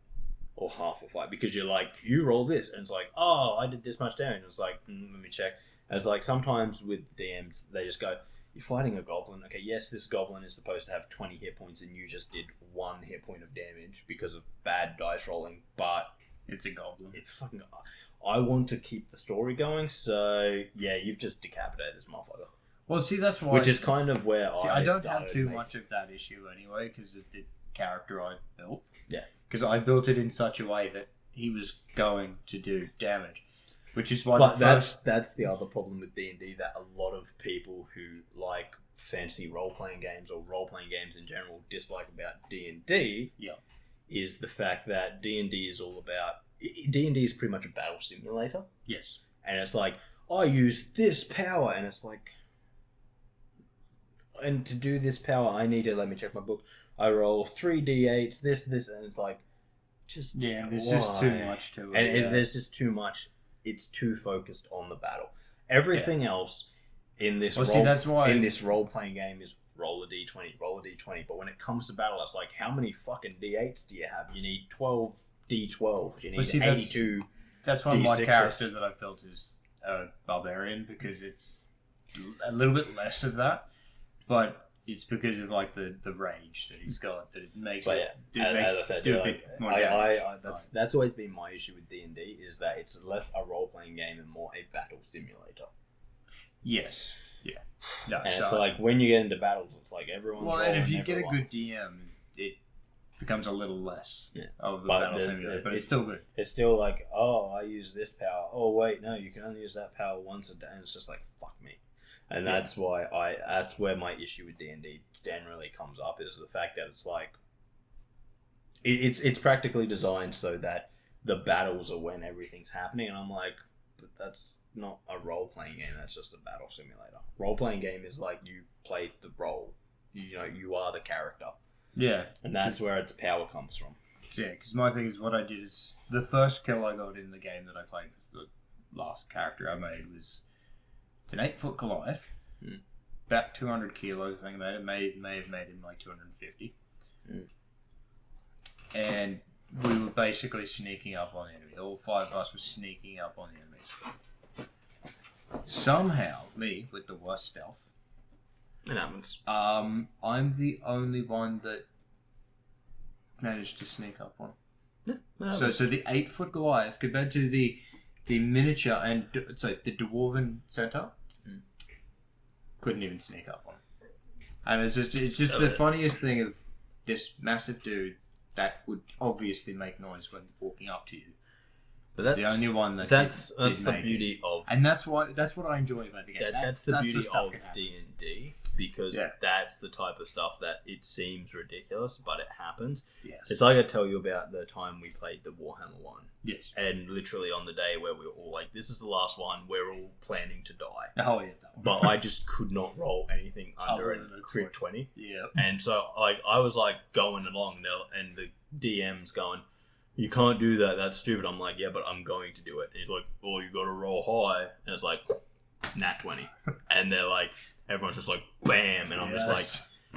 Or half a fight. Because you're like, you roll this, and it's like, oh, I did this much damage. It's like, let me check. And it's like, sometimes with DMs, they just go, you're fighting a goblin. Okay, yes, this goblin is supposed to have 20 hit points, and you just did 1 hit point of damage because of bad dice rolling, but... It's a goblin. It's fucking... I want to keep the story going, so yeah, you've just decapitated this motherfucker. Well, see, that's why. Which is kind of where I don't have too much of that issue anyway, because of the character I've built. Yeah. Because I built it in such a way that he was going to do damage, which is why. But that's the other problem with D&D, that a lot of people who like fantasy role-playing games or role-playing games in general dislike about D&D. Yeah. Is the fact that D&D is all about... D&D is pretty much a battle simulator. Yes. And it's like, I use this power, and it's like... And to do this power, I need to... Let me check my book. I roll 3d8s, this, and it's like... Just there's just too much to it. And there's just too much. It's too focused on the battle. Everything else in this in this role-playing game is roll a d20, roll a d20. But when it comes to battle, it's like, how many fucking d8s do you have? You need 12 d12s. You need 82 That's why my character that I've built is a barbarian, because it's a little bit less of that. But it's because of like the rage that he's got that it makes as I said, that's always been my issue with D&D, is that it's less a role playing game and more a battle simulator. Yes. Yeah. No, and so like when you get into battles, it's like everyone's rolling. And if you get a good DM, it becomes a little less of a battle simulator, but it's still good. It's still like, oh, I use this power. Oh wait, no, you can only use that power once a day, and it's just like, fuck me. And that's where my issue with D&D generally comes up, is the fact that it's like, it's practically designed so that the battles are when everything's happening, and I'm like, but that's not a role-playing game, that's just a battle simulator. Role-playing game is like, you play the role, you are the character. Yeah. And that's where its power comes from. Yeah, because my thing is, what I did is, the first kill I got in the game that I played with the last character I made was... It's an 8-foot Goliath, about 200 kilos. I think it may have made him like 250. And we were basically sneaking up on the enemy. All 5 of us were sneaking up on the enemies. Somehow, me with the worst stealth. It happens. I'm the only one that managed to sneak up on. Yeah, so the 8-foot Goliath compared to the miniature and the dwarven centaur couldn't even sneak up on it. And it's just the funniest thing of this massive dude that would obviously make noise when walking up to you. But that's the only one that's the beauty of, and that's what I enjoy about the game. That's the beauty of D&D, because that's the type of stuff that it seems ridiculous, but it happens. Yes, it's like I tell you about the time we played the Warhammer 1. Yes, and literally on the day where we were all like, "This is the last one. We're all planning to die." Oh yeah, that one. But I just could not roll anything under a crit 20. Yeah, and so I was like going along there, and the DM's going, "You can't do that, that's stupid." I'm like, "Yeah, but I'm going to do it." And he's like, "Oh, you gotta roll high." And it's like, nat 20. And they're like, everyone's just like, bam. And I'm just like,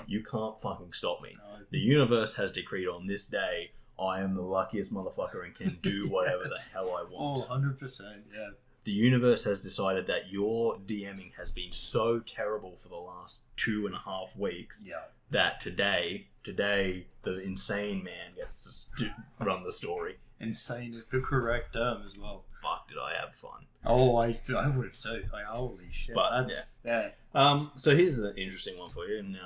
you can't fucking stop me. No. The universe has decreed on this day, I am the luckiest motherfucker and can do whatever the hell I want. Oh, 100%, yeah. The universe has decided that your DMing has been so terrible for the last 2.5 weeks that today, the insane man gets to run the story. Insane is the correct term as well. Fuck, did I have fun? Oh, I would have too. Like, holy shit. But so here's an interesting one for you. And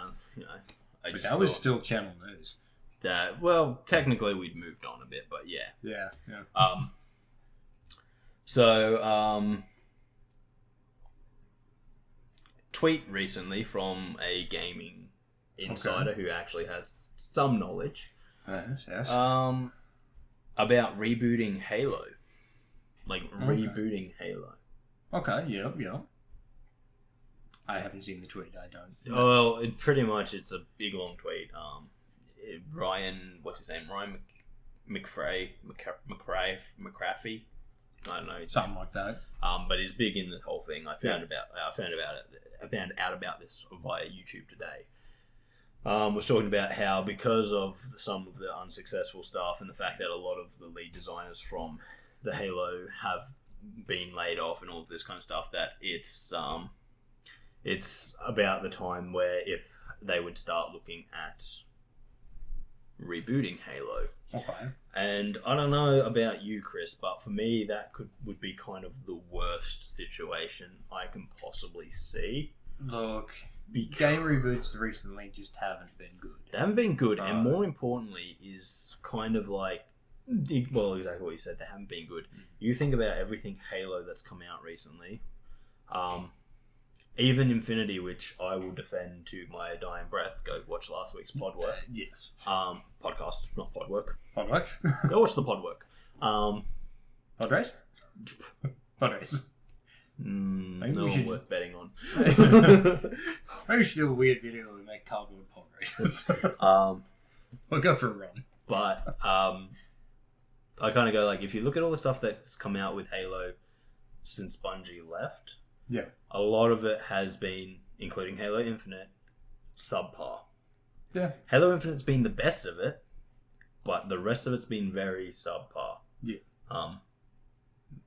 that was still channel news. That, well, technically we'd moved on a bit, but yeah. Tweet recently from a gaming insider who actually has some knowledge. Yes. About rebooting Halo. Rebooting Halo. Okay, yeah. I haven't seen the tweet, I don't. Well, it's a big long tweet. Ryan, what's his name? Ryan McCraffy? I don't know. Something like that. But he's big in the whole thing. I found out about this via YouTube today. Was talking about how, because of some of the unsuccessful stuff and the fact that a lot of the lead designers from the Halo have been laid off and all of this kind of stuff, that it's about the time where if they would start looking at rebooting Halo. Okay. And I don't know about you, Kris, but for me, that would be kind of the worst situation I can possibly see. Look, game reboots recently just haven't been good. They haven't been good, and more importantly, is kind of like, well, exactly what you said. They haven't been good. You think about everything Halo that's come out recently. Even Infinity, which I will defend to my dying breath. Go watch last week's Podwork. Yes. Podcast, not Podwork. Podwork? Go watch the Podwork. Podrace? Podrace. No one worth betting on. Maybe we should do a weird video where we make cardboard pod races. We'll go for a run. But I kind of go like, if you look at all the stuff that's come out with Halo since Bungie left, yeah, a lot of it has been, including Halo Infinite, subpar. Yeah. Halo Infinite's been the best of it, but the rest of it's been very subpar. Yeah.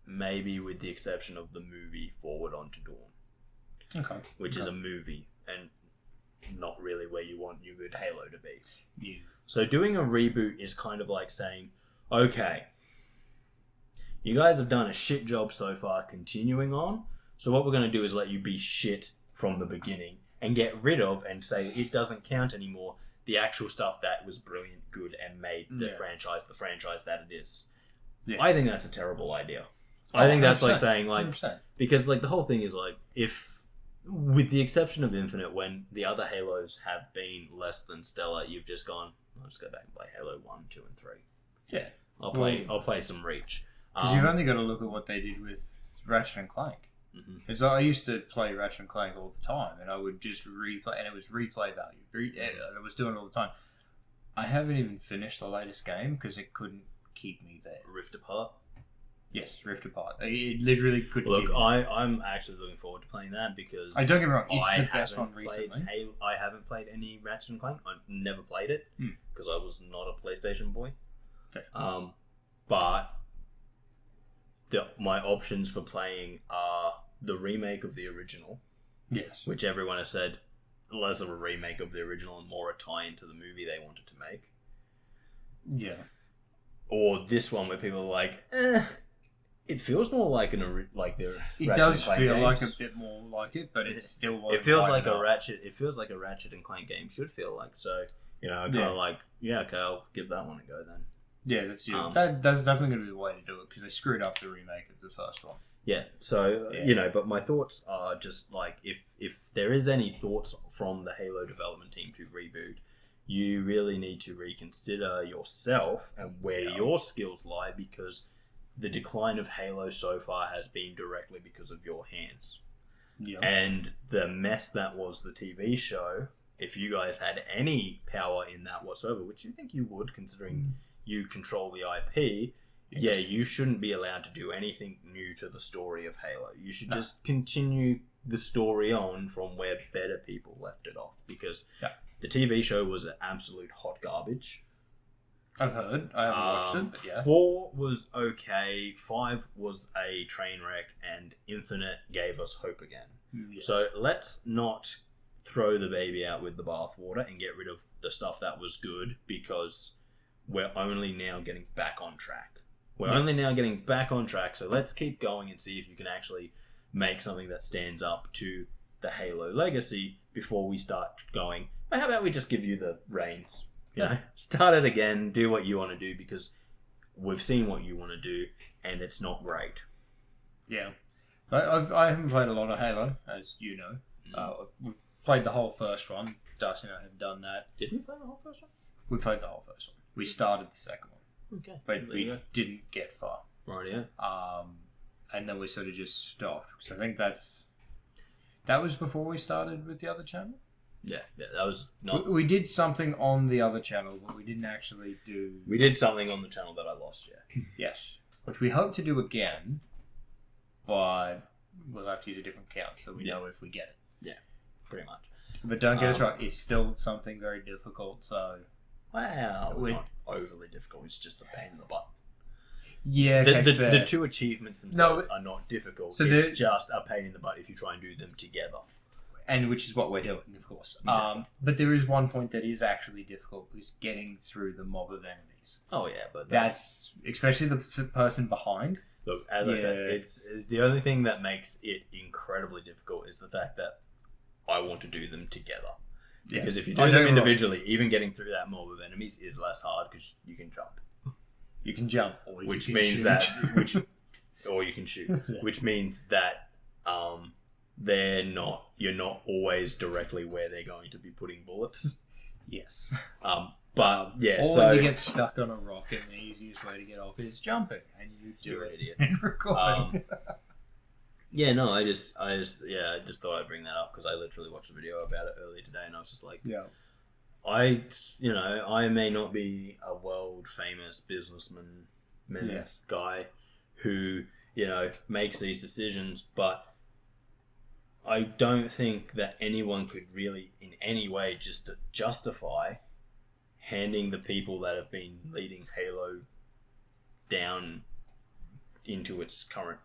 Maybe with the exception of the movie Forward Unto Dawn. Okay. Which is a movie and not really where you want your good Halo to be. Yeah. So doing a reboot is kind of like saying, okay, you guys have done a shit job so far continuing on, so what we're going to do is let you be shit from the beginning and get rid of and say it doesn't count anymore the actual stuff that was brilliant, good, and made the franchise that it is. Yeah. I think that's a terrible idea. I think that's 100%. Like saying, like, 100%. Because like the whole thing is like, if, with the exception of Infinite, when the other Halos have been less than stellar, you've just gone, I'll just go back and play Halo 1, 2, and 3. Yeah. I'll play some Reach. Because you've only got to look at what they did with Ratchet and Clank. Because I used to play Ratchet and Clank all the time, and I would just replay, and it was replay value. I was doing it all the time. I haven't even finished the latest game because it couldn't keep me there. Rift Apart? Yes, Rift Apart. It literally couldn't. Look, I'm actually looking forward to playing that because don't get me wrong, it's the best one recently. I haven't played any Ratchet and Clank. I've never played it because I was not a PlayStation boy. Okay. But my options for playing are the remake of the original. Yes. Which everyone has said less of a remake of the original and more a tie into the movie they wanted to make. Yeah. Or this one where people are like, it feels more like the it does feel games. Like a bit more like it, but it's still it feels like a Ratchet. It feels like a Ratchet and Clank game should feel like. So kind of like, okay, I'll give that one a go then. Yeah, that's that's definitely going to be the way to do it because they screwed up the remake of the first one. Yeah, so but my thoughts are just like, if there is any thoughts from the Halo development team to reboot, you really need to reconsider yourself and where your skills lie, because the decline of Halo so far has been directly because of your hands. Yeah. And the mess that was the TV show, if you guys had any power in that whatsoever, which you think you would, considering you control the IP, you shouldn't be allowed to do anything new to the story of Halo. You should just continue the story on from where better people left it off, because the TV show was an absolute hot garbage. I've heard. I haven't watched it, but yeah. 4 was okay, 5 was a train wreck, and Infinite gave us hope again. Yes. So let's not throw the baby out with the bathwater and get rid of the stuff that was good, because we're only now getting back on track. So let's keep going and see if you can actually make something that stands up to the Halo legacy before we start going, well, how about we just give you the reins? Start it again, do what you want to do, because we've seen what you want to do, and it's not great. Yeah. I haven't played a lot of Halo, as you know. We've played the whole first one. Darcy and I have done that. Did we play the whole first one? We played the whole first one. We started the second one. Okay. But we didn't get far. Right, yeah. And then we sort of just stopped. So I think that was before we started with the other channel? Yeah, that was not... We did something on the other channel, but we didn't actually do... We did something on the channel that I lost, yeah. Yes. Which we hope to do again, but we'll have to use a different count so we know if we get it. Yeah, pretty much. But don't get us right, it's still something very difficult, so... Wow, it's not overly difficult, it's just a pain in the butt. Yeah, okay, fair. The two achievements themselves are not difficult. So it's just a pain in the butt if you try and do them together. and which is what we're doing, of course. Exactly. But there is one point that is actually difficult, is getting through the mob of enemies. Oh yeah, but That's especially the person behind. look, as I said, it's the only thing that makes it incredibly difficult is the fact that I want to do them together. Because if you do them individually, even getting through that mob of enemies is less hard because you can jump. You can jump, or you which can means shoot. that or you can shoot, Yeah. which means that you're not always directly where they're going to be putting bullets. Yes. But yeah, Or so you get stuck on a rock, and the easiest way to get off is jumping, and you do You're it an idiot. in recording. yeah, no, I just thought I'd bring that up because I literally watched a video about it earlier today, and I was just like, Yeah. I may not be a world famous businessman guy who, makes these decisions, but I don't think that anyone could really in any way just justify handing the people that have been leading Halo down into its current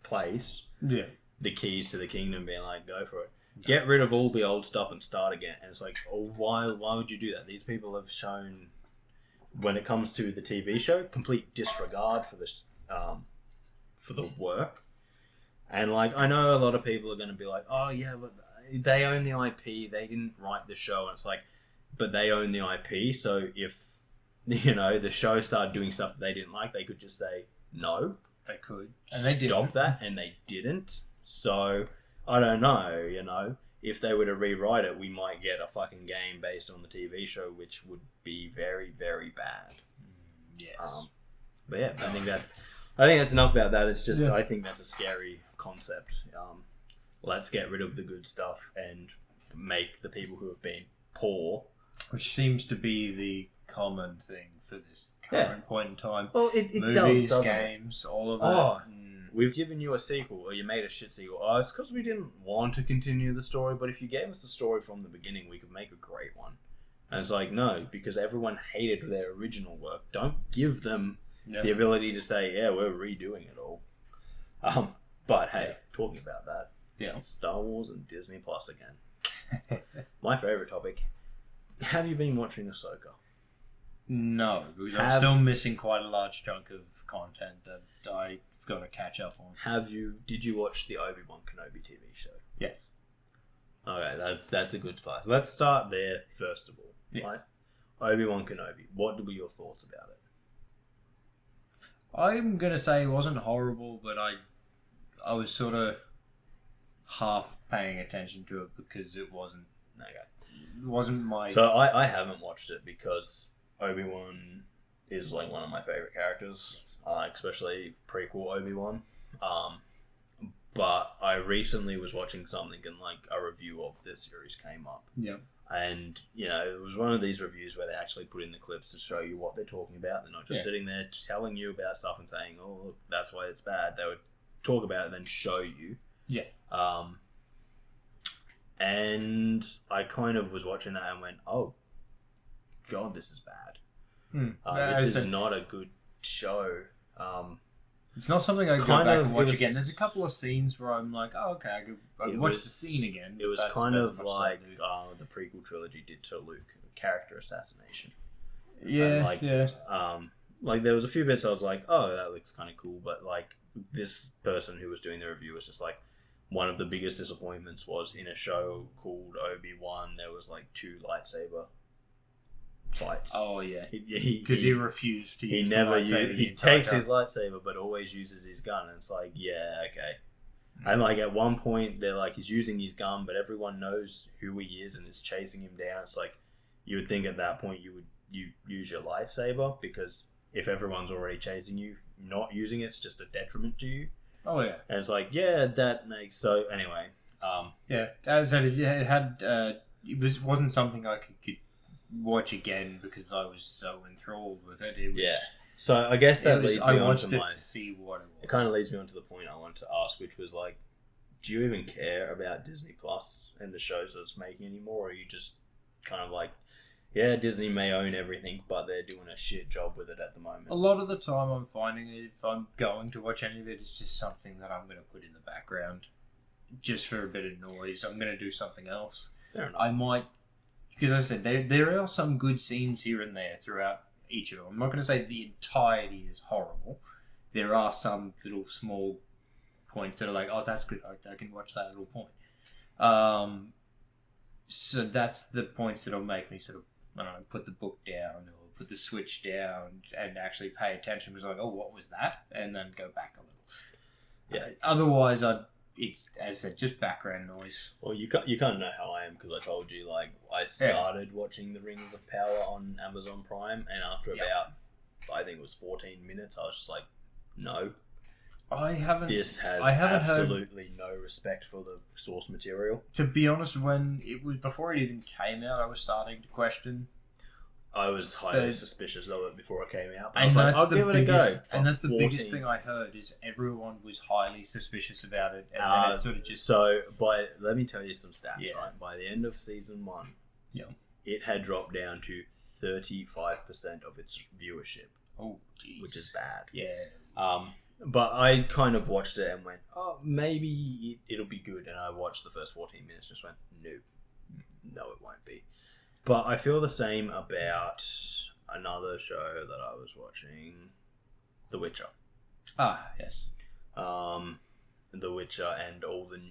place the keys to the kingdom, being like, go for it. Get rid of all the old stuff and start again. And it's like, oh, why would you do that? These people have shown, when it comes to the TV show, complete disregard for this, for the work. And like, I know a lot of people are going to be like, oh yeah, but they own the IP. They didn't write the show. And it's like, but they own the IP. So if, the show started doing stuff they didn't like, they could just say no. They could. And they Stop that, and they didn't. So I don't know, if they were to rewrite it, we might get a fucking game based on the TV show, which would be very, very bad. Yes. But yeah, I think that's enough about that. It's just, I think that's a scary concept. Let's get rid of the good stuff and make the people who have been poor. Which seems to be the common thing for this current point in time. Well, it Movies, does, games, all of Oh, that. we've given you a sequel, or you made a shit sequel. Oh, it's because we didn't want to continue the story, but if you gave us the story from the beginning, we could make a great one. And it's like, no, because everyone hated their original work. Don't give them the ability to say, yeah, we're redoing it all. But hey, talking about that, Star Wars and Disney Plus again. My favorite topic. Have you been watching Ahsoka? No, because I'm still missing quite a large chunk of content that I've got to catch up on. Did you watch the Obi-Wan Kenobi TV show? Yes. Okay, that's a good place. Let's start there first of all. Yes. Right? Obi-Wan Kenobi. What were your thoughts about it? I'm going to say it wasn't horrible, but I was sort of half paying attention to it because it wasn't my... So I haven't watched it because Obi-Wan is like one of my favorite characters, especially prequel Obi-Wan. But I recently was watching something and like a review of this series came up. Yeah. And, it was one of these reviews where they actually put in the clips to show you what they're talking about. They're not just sitting there telling you about stuff and saying, oh, look, that's why it's bad. They would talk about it and then show you. Yeah. And I kind of was watching that and went, oh, God, this is bad. This is not a good show. It's not something I go kind back of- and watch it was- again. There's a couple of scenes where I'm like, oh, okay, I It watch was- the scene again. It was That's kind about of as much as I like do. the prequel trilogy did to Luke, character assassination. Yeah, And like there was a few bits I was like, oh, that looks kind of cool, but like this person who was doing the review was just like, one of the biggest disappointments was in a show called Obi-Wan, there was like 2 lightsaber fights. Oh yeah, Because he refused to use. he never the lightsaber the he entire takes time. his lightsaber but always uses his gun, and it's like, yeah, okay. And like at one point they're like, he's using his gun but everyone knows who he is and is chasing him down. It's like, you would think at that point you use your lightsaber, because if everyone's already chasing you, not using it's just a detriment to you. Oh yeah, And it's like, yeah, that makes so anyway. yeah. As I said, it had. It wasn't something I could watch again because I was so enthralled with it. It was. Yeah. So I guess that leads me I on watched to it my... to see what it was. It kind of leads me on to the point I wanted to ask, which was like, do you even care about Disney Plus and the shows that it's making anymore? Or are you just kind of like, yeah, Disney may own everything, but they're doing a shit job with it at the moment? A lot of the time I'm finding if I'm going to watch any of it, it's just something that I'm going to put in the background. just for a bit of noise, I'm going to do something else. Fair enough. I might, because as I said, there are some good scenes here and there throughout each of them. I'm not going to say the entirety is horrible. There are some little small points that are like, oh, that's good. I can watch that little point. So that's the points that'll make me sort of, I don't know, put the book down or put the Switch down and actually pay attention, because I'm like, oh, what was that? And then go back a little. Yeah. Otherwise, it's, as I said, just background noise. Well, you kind of know how I am, because I told you, like, I started watching The Rings of Power on Amazon Prime, and after about, I think it was 14 minutes, I was just like, no. This has absolutely no respect for the source material. To be honest, before it even came out, I was starting to question. I was highly suspicious of it before it came out. But and I was like, I'll give it a go. And that's the biggest thing I heard, is everyone was highly suspicious about it. And then it sort of just... So, let me tell you some stats, right? By the end of season 1, it had dropped down to 35% of its viewership. Oh, jeez. Which is bad. Yeah. But I kind of watched it and went, oh, maybe it'll be good. And I watched the first 14 minutes and just went, no, it won't be. But I feel the same about another show that I was watching, The Witcher. Ah, yes. The Witcher and all the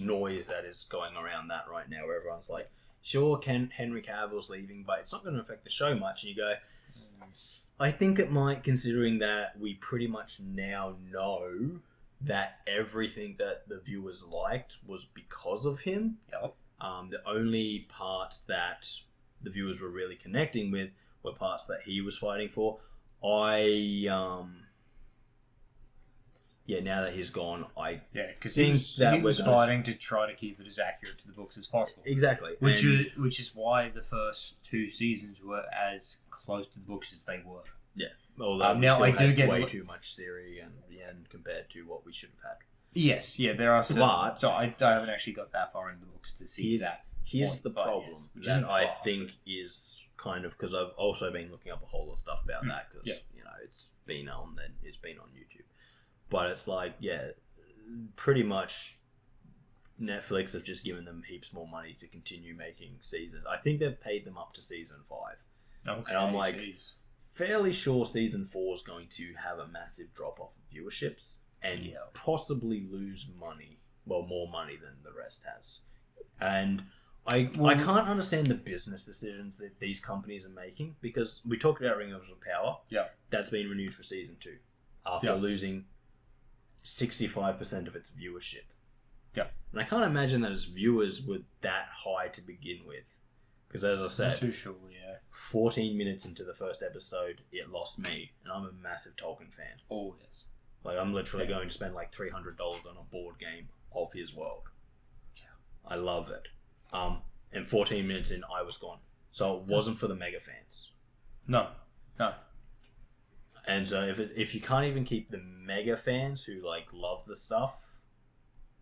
noise that is going around that right now, where everyone's like, sure, Henry Cavill's leaving, but it's not going to affect the show much. And you go, I think it might, considering that we pretty much now know that everything that the viewers liked was because of him. Yep. The only parts that the viewers were really connecting with were parts that he was fighting for. Now that he's gone, because he was fighting to try to keep it as accurate to the books as possible. Exactly. Which is why the first 2 seasons were as close to the books as they were. Yeah. Although now I do get way too much Siri and compared to what we should have had. Yes, there are some. But so I haven't actually got that far into the books to see that. Here's the problem that I think is kind of, because I've also been looking up a whole lot of stuff about that, because it's been on YouTube, but it's like pretty much Netflix have just given them heaps more money to continue making seasons. I think they've paid them up to season 5. Okay, and I'm like, fairly sure season 4 is going to have a massive drop off of viewerships and possibly lose money, more money than the rest has. And I can't understand the business decisions that these companies are making, because we talked about Ring of Power. Yeah, that's been renewed for season 2 after losing 65% of its viewership. Yeah, and I can't imagine that its viewers were that high to begin with, because as I said, not too sure. 14 minutes into the first episode, it lost me, and I'm a massive Tolkien fan. Oh yes, like I'm literally going to spend like $300 on a board game of his world. I love it. And 14 minutes in, I was gone. So it wasn't for the mega fans. No. And so if you can't even keep the mega fans who like love the stuff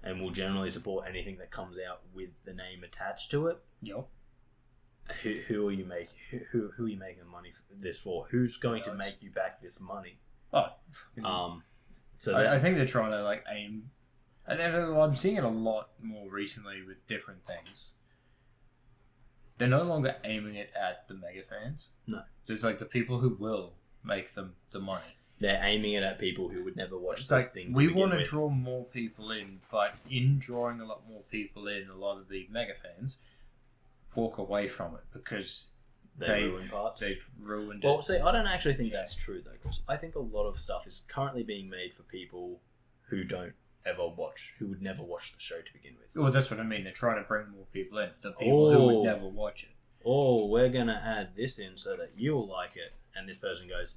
and will generally support anything that comes out with the name attached to it, who are you making? Who are you making money this for? Who's going to make you back this money? So I think they're trying to like aim. And I'm seeing it a lot more recently with different things. They're no longer aiming it at the mega fans. No. There's like the people who will make them the money. They're aiming it at people who would never watch those things. We want to draw more people in, but in drawing a lot more people in, a lot of the mega fans walk away from it because they've ruined parts. They've ruined it. Well, see, I don't actually think that's true though, because I think a lot of stuff is currently being made for people who don't ever watch, who would never watch the show to begin with. Well, that's what I mean. They're trying to bring more people in. The people who would never watch it. Oh, we're going to add this in so that you'll like it. And this person goes,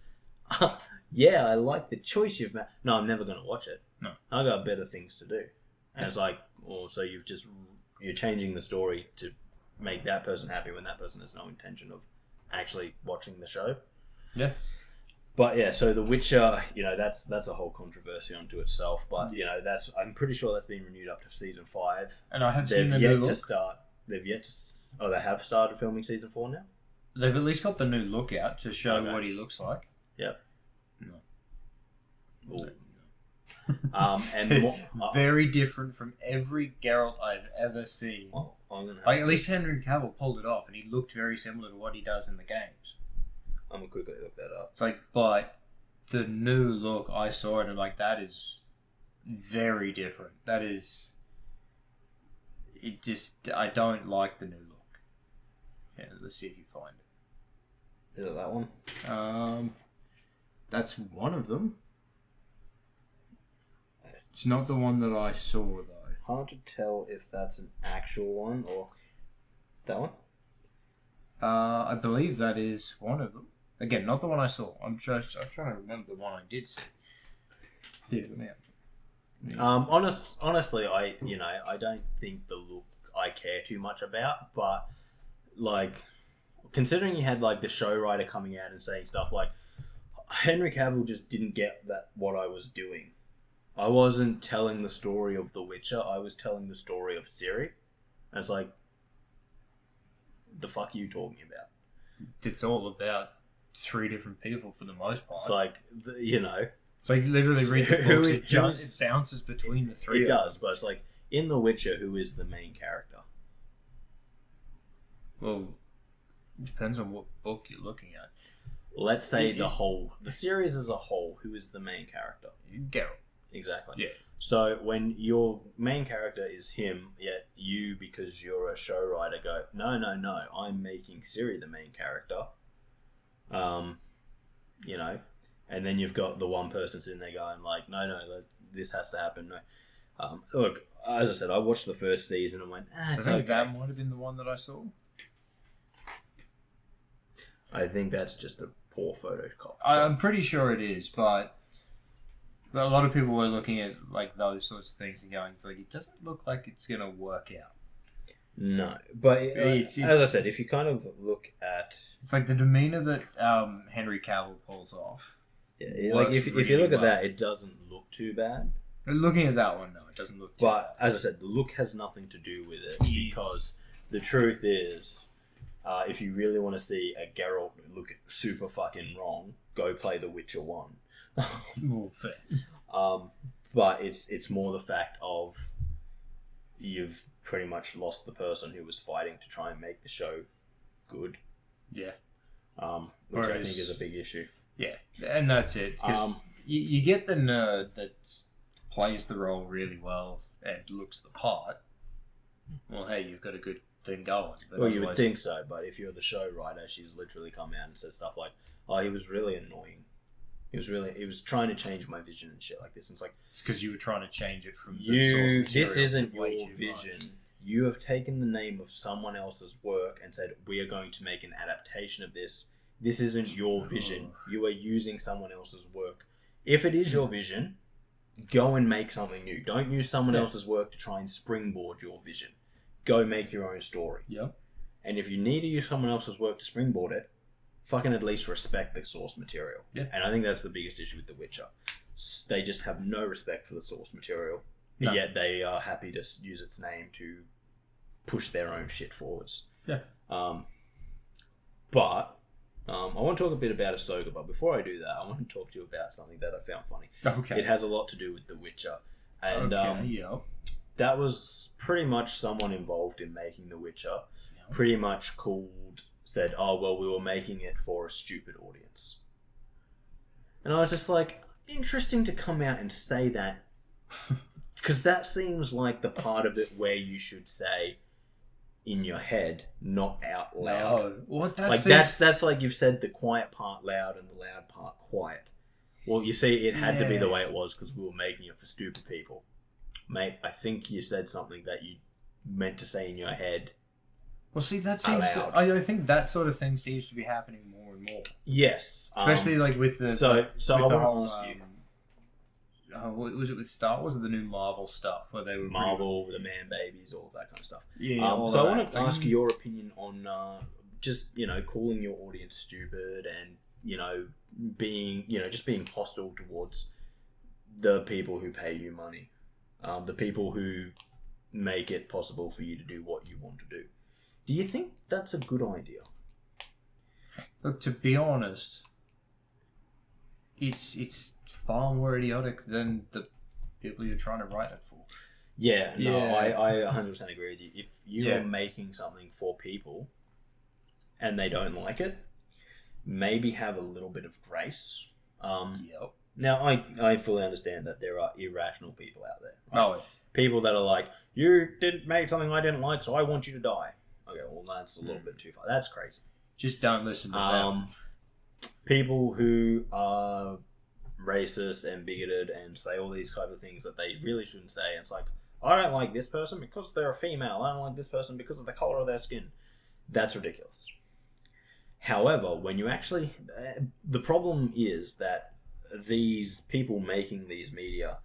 yeah, I like the choice you've made. No, I'm never going to watch it. No. I got better things to do. And it's like, so you're changing the story to make that person happy when that person has no intention of actually watching the show. Yeah. But yeah, so The Witcher, that's a whole controversy unto itself. But I'm pretty sure that's been renewed up to season 5. And I have seen the new look. They have started filming season 4 now. They've at least got the new look out to show what he looks like. Yep. No. Ooh. And more, very different from every Geralt I've ever seen. well, I'm gonna Like, at least Henry Cavill pulled it off, and he looked very similar to what he does in the games. I'm gonna quickly look that up. It's like, but the new look, I saw it, and like, that is very different. That is... It just... I don't like the new look. Yeah, let's see if you find it. Is it that one? That's one of them. It's not the one that I saw, though. Hard to tell if that's an actual one or that one. I believe that is one of them. Again, not the one I saw. I'm trying to remember the one I did see. Here's them out. Honestly, I don't think the look I care too much about, but like, considering you had like the show writer coming out and saying stuff like, Henry Cavill just didn't get that what I was doing. I wasn't telling the story of The Witcher. I was telling the story of Ciri. And it's like, the fuck are you talking about? It's all about 3 different people for the most part. It's like, It's like literally read the books. It bounces between the 3. It does, but it's like, in The Witcher, who is the main character? Well, it depends on what book you're looking at. Let's say the series as a whole, who is the main character? Geralt. Exactly. Yeah. So when your main character is him, yet you, because you're a show writer, go, no, I'm making Ciri the main character. And then you've got the one person sitting there going like, no, this has to happen. No. Look, as I said, I watched the first season and went, it's I think okay. that might have been the one that I saw. I think that's just a poor photocopy. I'm pretty sure it is, but a lot of people were looking at like those sorts of things and going, it's like, it doesn't look like it's going to work out. No, but as I said, if you kind of look at... It's like the demeanour that Henry Cavill pulls off. Yeah, like if you look at that, it doesn't look too bad. Looking at that one, no, it doesn't look too bad. But as I said, the look has nothing to do with it, because the truth is, if you really want to see a Geralt look super fucking wrong, go play The Witcher 1. Well, fair. But it's more the fact of you've pretty much lost the person who was fighting to try and make the show good. Yeah. Which I think is a big issue. Yeah, and that's it. Because you get the nerd that plays the role really well and looks the part. Well, hey, you've got a good thing going. But well, you would think so, but if you're the show writer, she's literally come out and said stuff like, "Oh, he was really annoying. He was trying to change my vision and shit like this." And it's like, it's because you were trying to change it from the source material. This isn't your way vision. Much. You have taken the name of someone else's work and said, "We are going to make an adaptation of this." This isn't your vision. You are using someone else's work. If it is your vision, go and make something new. Don't use someone else's work to try and springboard your vision. Go make your own story. Yep. And if you need to use someone else's work to springboard it, fucking at least respect the source material. Yeah. And I think that's the biggest issue with The Witcher. They just have no respect for the source material, yet they are happy to use its name to push their own shit forwards. Yeah. But I want to talk a bit about Ahsoka, but before I do that, I want to talk to you about something that I found funny. Okay. It has a lot to do with The Witcher. And that was pretty much someone involved in making The Witcher pretty much said, "Oh, well, we were making it for a stupid audience." And I was just like, interesting to come out and say that, because that seems like the part of it where you should say in your head, not out loud. No, what that like seems... that's like you've said the quiet part loud and the loud part quiet. Well, you see, it had to be the way it was because we were making it for stupid people. Mate, I think you said something that you meant to say in your head. Well, see, that seems I think that sort of thing seems to be happening more and more. Yes. Especially like with the... So I want to to ask you... what was it with Star Wars or the new Marvel stuff? Where they were Marvel, the man babies, all of that kind of stuff. Yeah. So I want to ask your opinion on just, calling your audience stupid and, being, just being hostile towards the people who pay you money. The people who make it possible for you to do what you want to do. Do you think that's a good idea? Look, to be honest, it's far more idiotic than the people you're trying to write it for. Yeah, no, Yeah. I 100% agree with you. If you Yeah. are making something for people and they don't like it, maybe have a little bit of grace. Yep. Now, I fully understand that there are irrational people out there. Right? Oh, yeah. People that are like, you didn't make something I didn't like, so I want you to die. Okay, well, that's a little bit too far. That's crazy. Just don't listen to them. People who are racist and bigoted and say all these type of things that they really shouldn't say. It's like, I don't like this person because they're a female. I don't like this person because of the color of their skin. That's ridiculous. However, when you actually... the problem is that these people making these media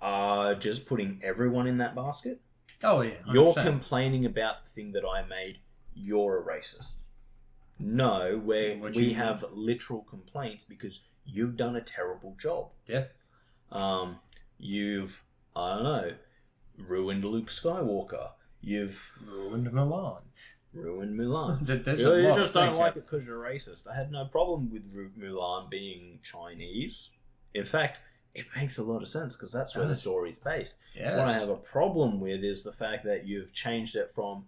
are just putting everyone in that basket. Oh, yeah. 100%. You're complaining about the thing that I made. You're a racist. No, we have literal complaints because you've done a terrible job. Yeah. You've, I don't know, ruined Luke Skywalker. You've ruined Mulan. You just don't like it because you're racist. I had no problem with Mulan being Chinese. In fact, it makes a lot of sense because that's where the story's based. Yes. What I have a problem with is the fact that you've changed it from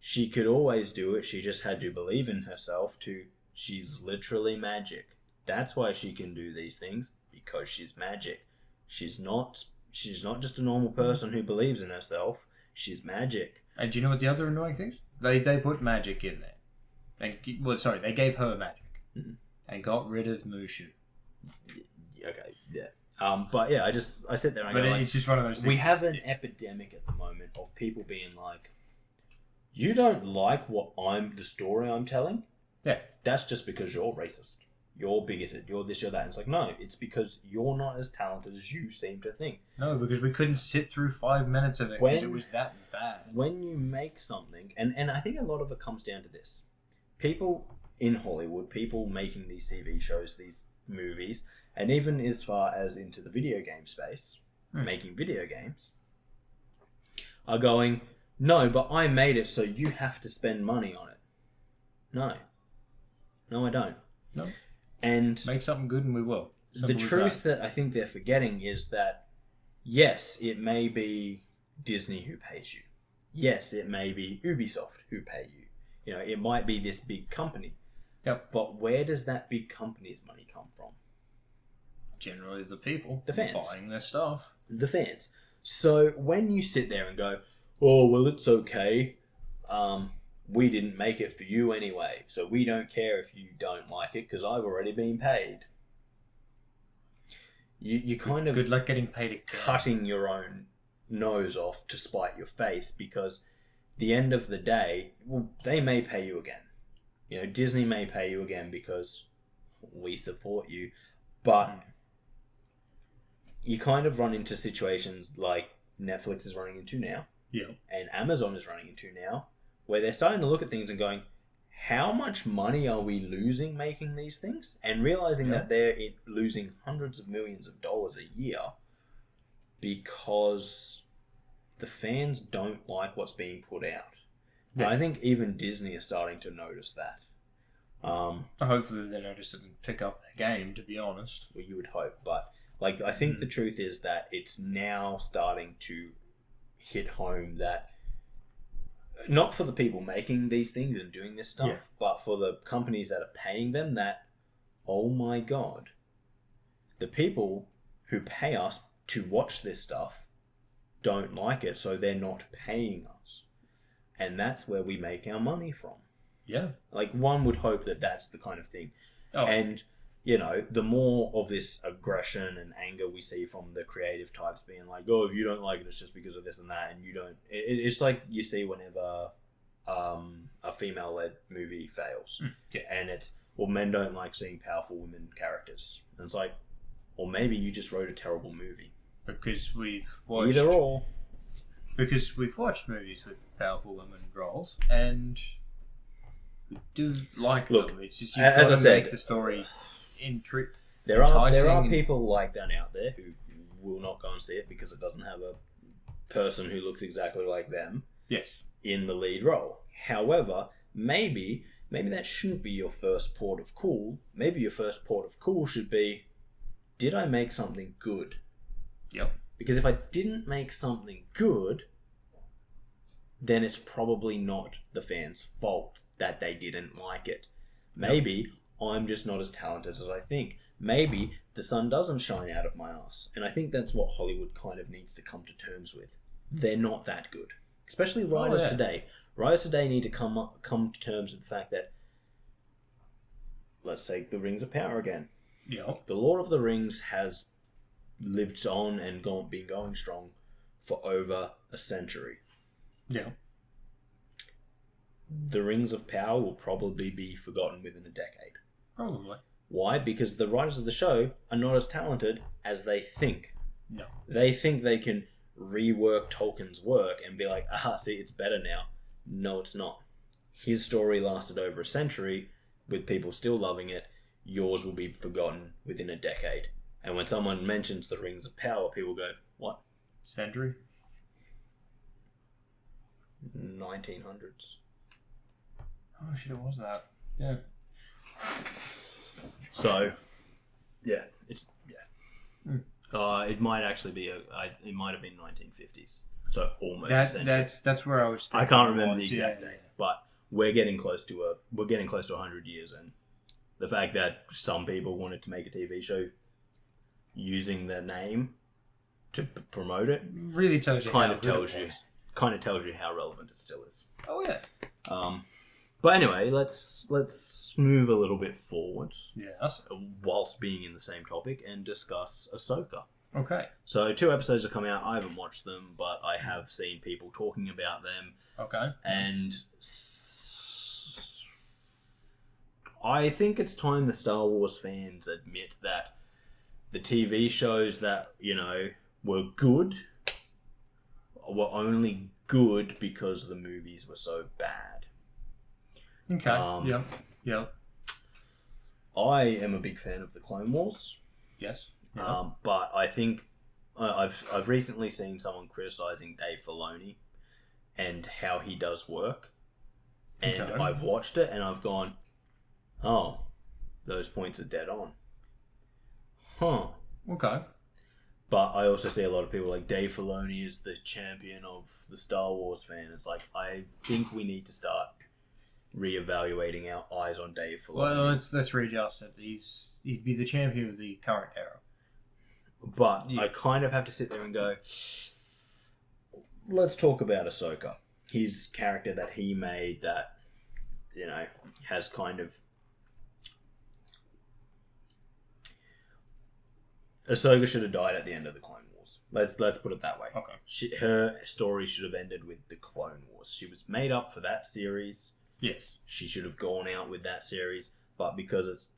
she could always do it, she just had to believe in herself, to she's literally magic. That's why she can do these things, because she's magic. She's not just a normal person who believes in herself. She's magic. And do you know what the other annoying thing is? They put magic in there. They gave her magic. Mm-hmm. And got rid of Mushu. Okay, yeah. But yeah, I sit there and but go, it's just one of those things. We have an epidemic at the moment of people being like, you don't like the story I'm telling? Yeah. That's just because you're racist. You're bigoted. You're this, you're that. And it's like, no, it's because you're not as talented as you seem to think. No, because we couldn't sit through 5 minutes of it because it was that bad. When you make something, and I think a lot of it comes down to this. People in Hollywood, people making these TV shows, these movies, and even as far as into the video game space, making video games, are going, no, but I made it, so you have to spend money on it. No, I don't. No. And make something good and we will. Simple the truth that I think they're forgetting is that, yes, it may be Disney who pays you. Yes, it may be Ubisoft who pay you. You know, it might be this big company. Yep. But where does that big company's money come from? Generally the people. The fans. Buying their stuff. The fans. So when you sit there and go, oh, well, it's okay. We didn't make it for you anyway, so we don't care if you don't like it because I've already been paid. You kind of... Good luck getting paid again. Cutting your own nose off to spite your face, because the end of the day, well, they may pay you again. You know, Disney may pay you again because we support you, but you kind of run into situations like Netflix is running into now, and Amazon is running into now, where they're starting to look at things and going, how much money are we losing making these things? And realizing that they're losing hundreds of millions of dollars a year because the fans don't like what's being put out. Yeah. I think even Disney is starting to notice that. Hopefully they notice it and pick up their game, to be honest. Well, you would hope. But I think the truth is that it's now starting to hit home that not for the people making these things and doing this stuff, but for the companies that are paying them, that, oh my God, the people who pay us to watch this stuff don't like it, so they're not paying us. And that's where we make our money from. Yeah. One would hope that that's the kind of thing. Oh. And, you know, the more of this aggression and anger we see from the creative types being like, oh, if you don't like it, it's just because of this and that, and you don't... It's like you see whenever a female-led movie fails. And it's, well, men don't like seeing powerful women characters. And it's like, or maybe you just wrote a terrible movie. Because we've watched... Either or. Because we've watched movies with powerful women roles, and we do like them. It's just you've got to make the story intriguing. There are people like that out there who will not go and see it because it doesn't have a person who looks exactly like them in the lead role. However, maybe that shouldn't be your first port of call. Maybe your first port of call should be, did I make something good? Yep. Because if I didn't make something good, then it's probably not the fans' fault that they didn't like it. Maybe I'm just not as talented as I think. Maybe the sun doesn't shine out of my ass. And I think that's what Hollywood kind of needs to come to terms with. They're not that good. Especially writers today. Writers today need to come to terms with the fact that, let's take the Rings of Power again. Yeah. The Lord of the Rings has lived on and been going strong for over a century. Yeah. The Rings of Power will probably be forgotten within a decade. Probably. Why? Because the writers of the show are not as talented as they think. No. They think they can rework Tolkien's work and be like, see, it's better now. No, it's not. His story lasted over a century with people still loving it. Yours will be forgotten within a decade. And when someone mentions the Rings of Power, people go, what? Century? 1900s. Oh shit, it was that. Yeah. So, yeah, it might actually be it might have been 1950s. So almost. That's where I was thinking. I can't remember the exact date, but we're getting close to 100 years, and the fact that some people wanted to make a TV show using their name to promote it really tells you kind of tells you how relevant it still is. Oh yeah. But anyway, let's move a little bit forward. Yes. Whilst being in the same topic and discuss Ahsoka. Okay. So 2 episodes have come out. I haven't watched them, but I have seen people talking about them. Okay. And I think it's time the Star Wars fans admit that the TV shows that, were good were only good because the movies were so bad. Okay. Yep. I am a big fan of the Clone Wars. Yes. But I think I've recently seen someone criticizing Dave Filoni and how he does work, and I've watched it and I've gone, oh, those points are dead on. Huh. Okay. But I also see a lot of people like Dave Filoni is the champion of the Star Wars fan. It's like, I think we need to start reevaluating our eyes on Dave Filoni. Well, let's readjust it. He'd be the champion of the current era. But I kind of have to sit there and go, let's talk about Ahsoka. His character that he made that, has kind of... Ahsoka should have died at the end of the Clone Wars. Let's put it that way. Okay. Her story should have ended with the Clone Wars. She was made up for that series. Yes. She should have gone out with that series, but because it's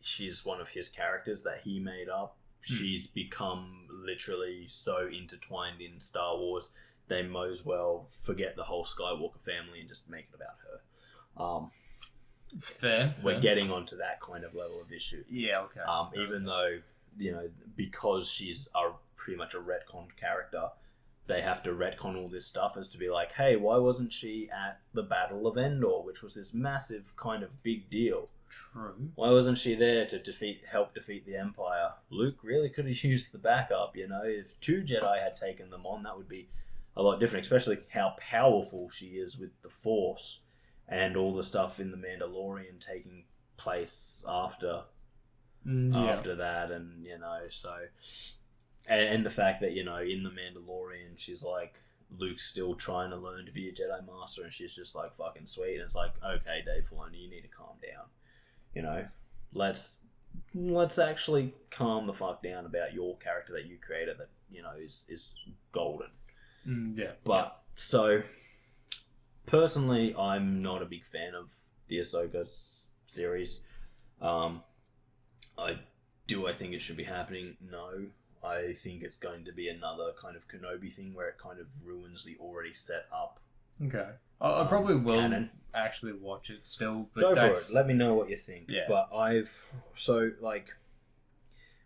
she's one of his characters that he made up, she's become literally so intertwined in Star Wars, they might as well forget the whole Skywalker family and just make it about her. Fair. We're getting onto that kind of level of issue. Yeah, okay. Even though, because she's pretty much a retcon character, they have to retcon all this stuff as to be like, hey, why wasn't she at the Battle of Endor, which was this massive kind of big deal? True. Why wasn't she there to help defeat the Empire? Luke really could have used the backup, If 2 Jedi had taken them on, that would be a lot different, especially how powerful she is with the Force and all the stuff in The Mandalorian taking place after that, and, so... And the fact that, in The Mandalorian, she's like, Luke's still trying to learn to be a Jedi Master, and she's just like, fucking sweet. And it's like, okay, Dave Filoni, you need to calm down. Let's actually calm the fuck down about your character that you created that, is golden. But, so, personally, I'm not a big fan of the Ahsoka series. I think it should be happening? No. I think it's going to be another kind of Kenobi thing where it kind of ruins the already set up. Okay. I probably will canon. Actually watch it still. But Go for it. Let me know what you think. Yeah. But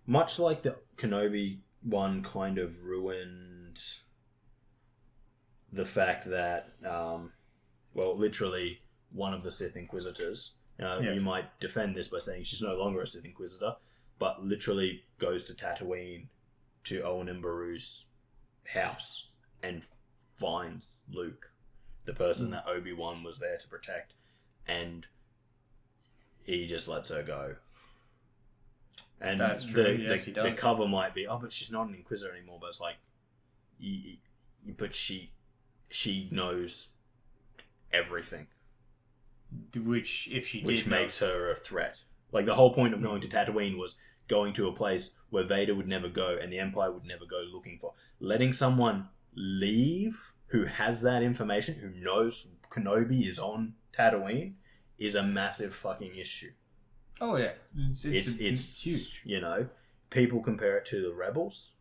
much like the Kenobi one kind of ruined the fact that, literally one of the Sith Inquisitors, you might defend this by saying she's no longer a Sith Inquisitor, but literally goes to Tatooine to Owen and Beru's house and finds Luke, the person that Obi-Wan was there to protect, and he just lets her go. And that's true. Yes, he does. The cover might be, but she's not an Inquisitor anymore. But it's like, but she knows everything, which makes her a threat. Like, the whole point of going to Tatooine was going to a place where Vader would never go and the Empire would never go looking for. Letting someone leave who has that information, who knows Kenobi is on Tatooine, is a massive fucking issue. Oh yeah, it's huge. You know, people compare it to the Rebels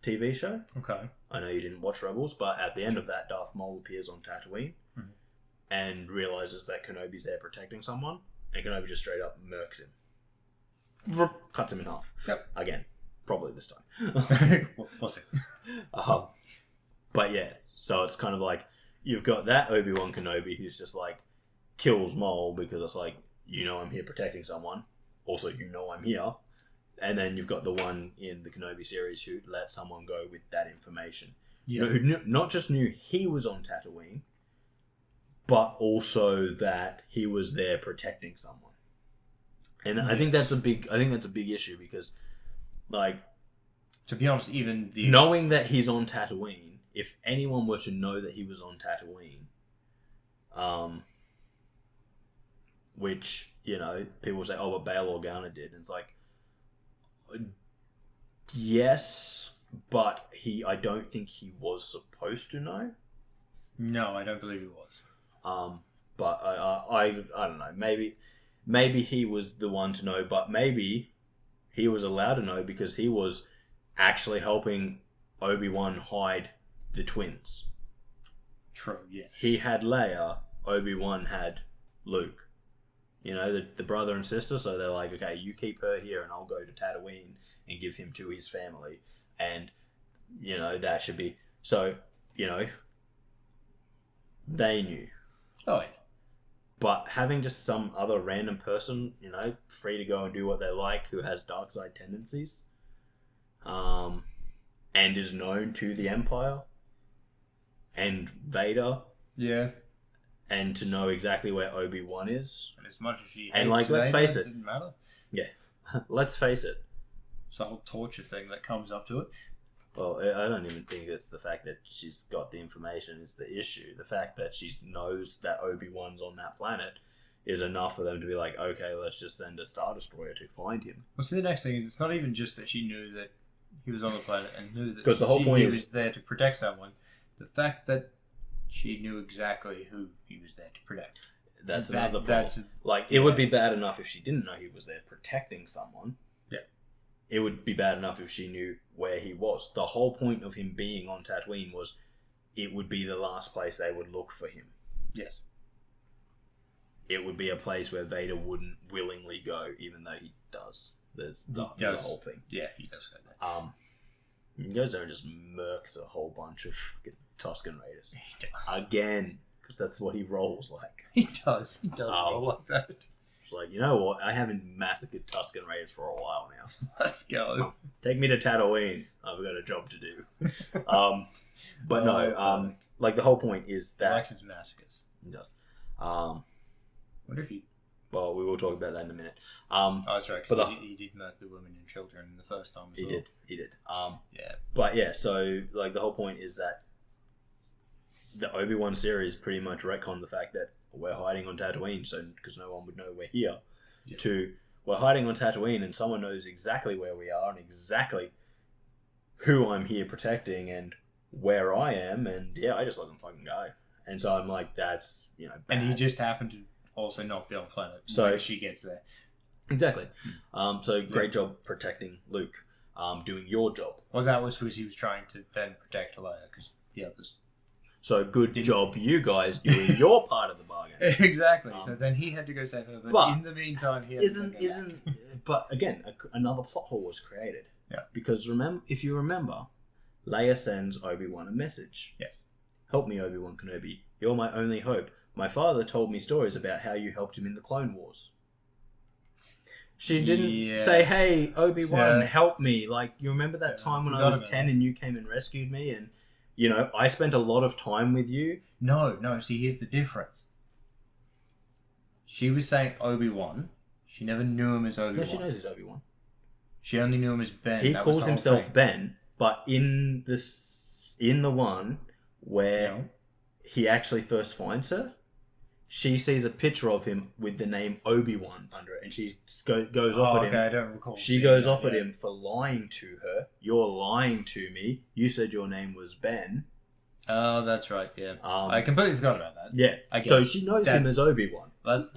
TV show. Okay. I know you didn't watch Rebels, but at the end of that, Darth Maul appears on Tatooine and realizes that Kenobi's there protecting someone, and Kenobi just straight up murks him. Cuts him in half. Yep. Again. Probably this time. We'll see. But yeah, so it's kind of like, you've got that Obi-Wan Kenobi who's just like, kills Maul because it's like, you know I'm here protecting someone. Also, you know I'm here. And then you've got the one in the Kenobi series who let someone go with that information. Yeah. Who not just knew he was on Tatooine, but also that he was there protecting someone. And yes. I think that's a big issue because, like, to be honest, even knowing that he's on Tatooine, if anyone were to know that he was on Tatooine, which, you know, people say, oh, but Bail Organa did. And it's like, yes, but I don't think he was supposed to know. No, I don't believe he was. But I don't know. Maybe he was the one to know, but maybe he was allowed to know because he was actually helping Obi-Wan hide the twins. True, yes. He had Leia, Obi-Wan had Luke. You know, the brother and sister, so they're like, okay, you keep her here and I'll go to Tatooine and give him to his family. And, you know, that should be... So, you know, they knew. Oh, yeah. But having just some other random person, you know, free to go and do what they like, who has dark side tendencies, and is known to the Empire, and Vader... Yeah. And to know exactly where Obi-Wan is. And as much as she hates and, like, let's Vader, face it. Didn't matter. Yeah. Let's face it. It's the whole torture thing that comes up to it. Well, I don't even think it's the fact that she's got the information is the issue. The fact that she knows that Obi-Wan's on that planet is enough for them to be like, okay, let's just send a Star Destroyer to find him. Well, see, the next thing is, it's not even just that she knew that he was on the planet and knew that the whole point he was there to protect someone. The fact that she knew exactly who he was there to protect. That's another problem. It would be bad enough if she didn't know he was there protecting someone. Yeah. It would be bad enough if she knew where he was. The whole point of him being on Tatooine was it would be the last place they would look for him. Yes. It would be a place where Vader wouldn't willingly go, even though he does. There's the whole thing. Yeah, he does go there. He goes there and just murks a whole bunch of fucking Tusken Raiders. He does. Again, because that's what he rolls like. He does roll like that. It's like, you know what? I haven't massacred Tusken Raiders for a while now. Let's go. Take me to Tatooine. I've got a job to do. But no, like, the whole point is that... He likes his massacres. He does. Wonder if he... Well, we will talk about that in a minute. Oh, that's right, because he did murder the women and children the first time as well. He did. Yeah. But yeah, so, like, the whole point is that the Obi-Wan series pretty much retconned the fact that we're hiding on Tatooine, so because no one would know we're here, to we're hiding on Tatooine and someone knows exactly where we are and exactly who I'm here protecting and where I am, and yeah, I just let them fucking go. And so I'm like, that's, you know, bad. And he just happened to also not be on planet when she gets there. Exactly. So great job protecting Luke, doing your job. Well, that was because he was trying to then protect Leia, because the others... So good job, you guys, doing your part of the bargain. Exactly. So then he had to go save her, but in the meantime, he had to go back. But again, another plot hole was created. Yeah. Because if you remember, Leia sends Obi-Wan a message. Yes. Help me, Obi-Wan Kenobi. You're my only hope. My father told me stories about how you helped him in the Clone Wars. She didn't Yes. say, "Hey, Obi-Wan, Yeah. help me." Like, you remember that Yeah, time when I forgot was about 10 that. and you came and rescued me, and I spent a lot of time with you. No. See, here's the difference. She was saying Obi-Wan. She never knew him as Obi-Wan. No, she knows he's Obi-Wan. She only knew him as Ben. He That was calls the whole himself thing. Ben, but in the one where Yeah. he actually first finds her, she sees a picture of him with the name Obi-Wan under it, and she goes off at him. I don't recall. She seeing goes that, off at yeah. him for lying to her. You're lying to me. You said your name was Ben. Oh, that's right. Yeah, Um, I completely forgot about that. Yeah. I get So it. she knows him That's- as Obi-Wan. That's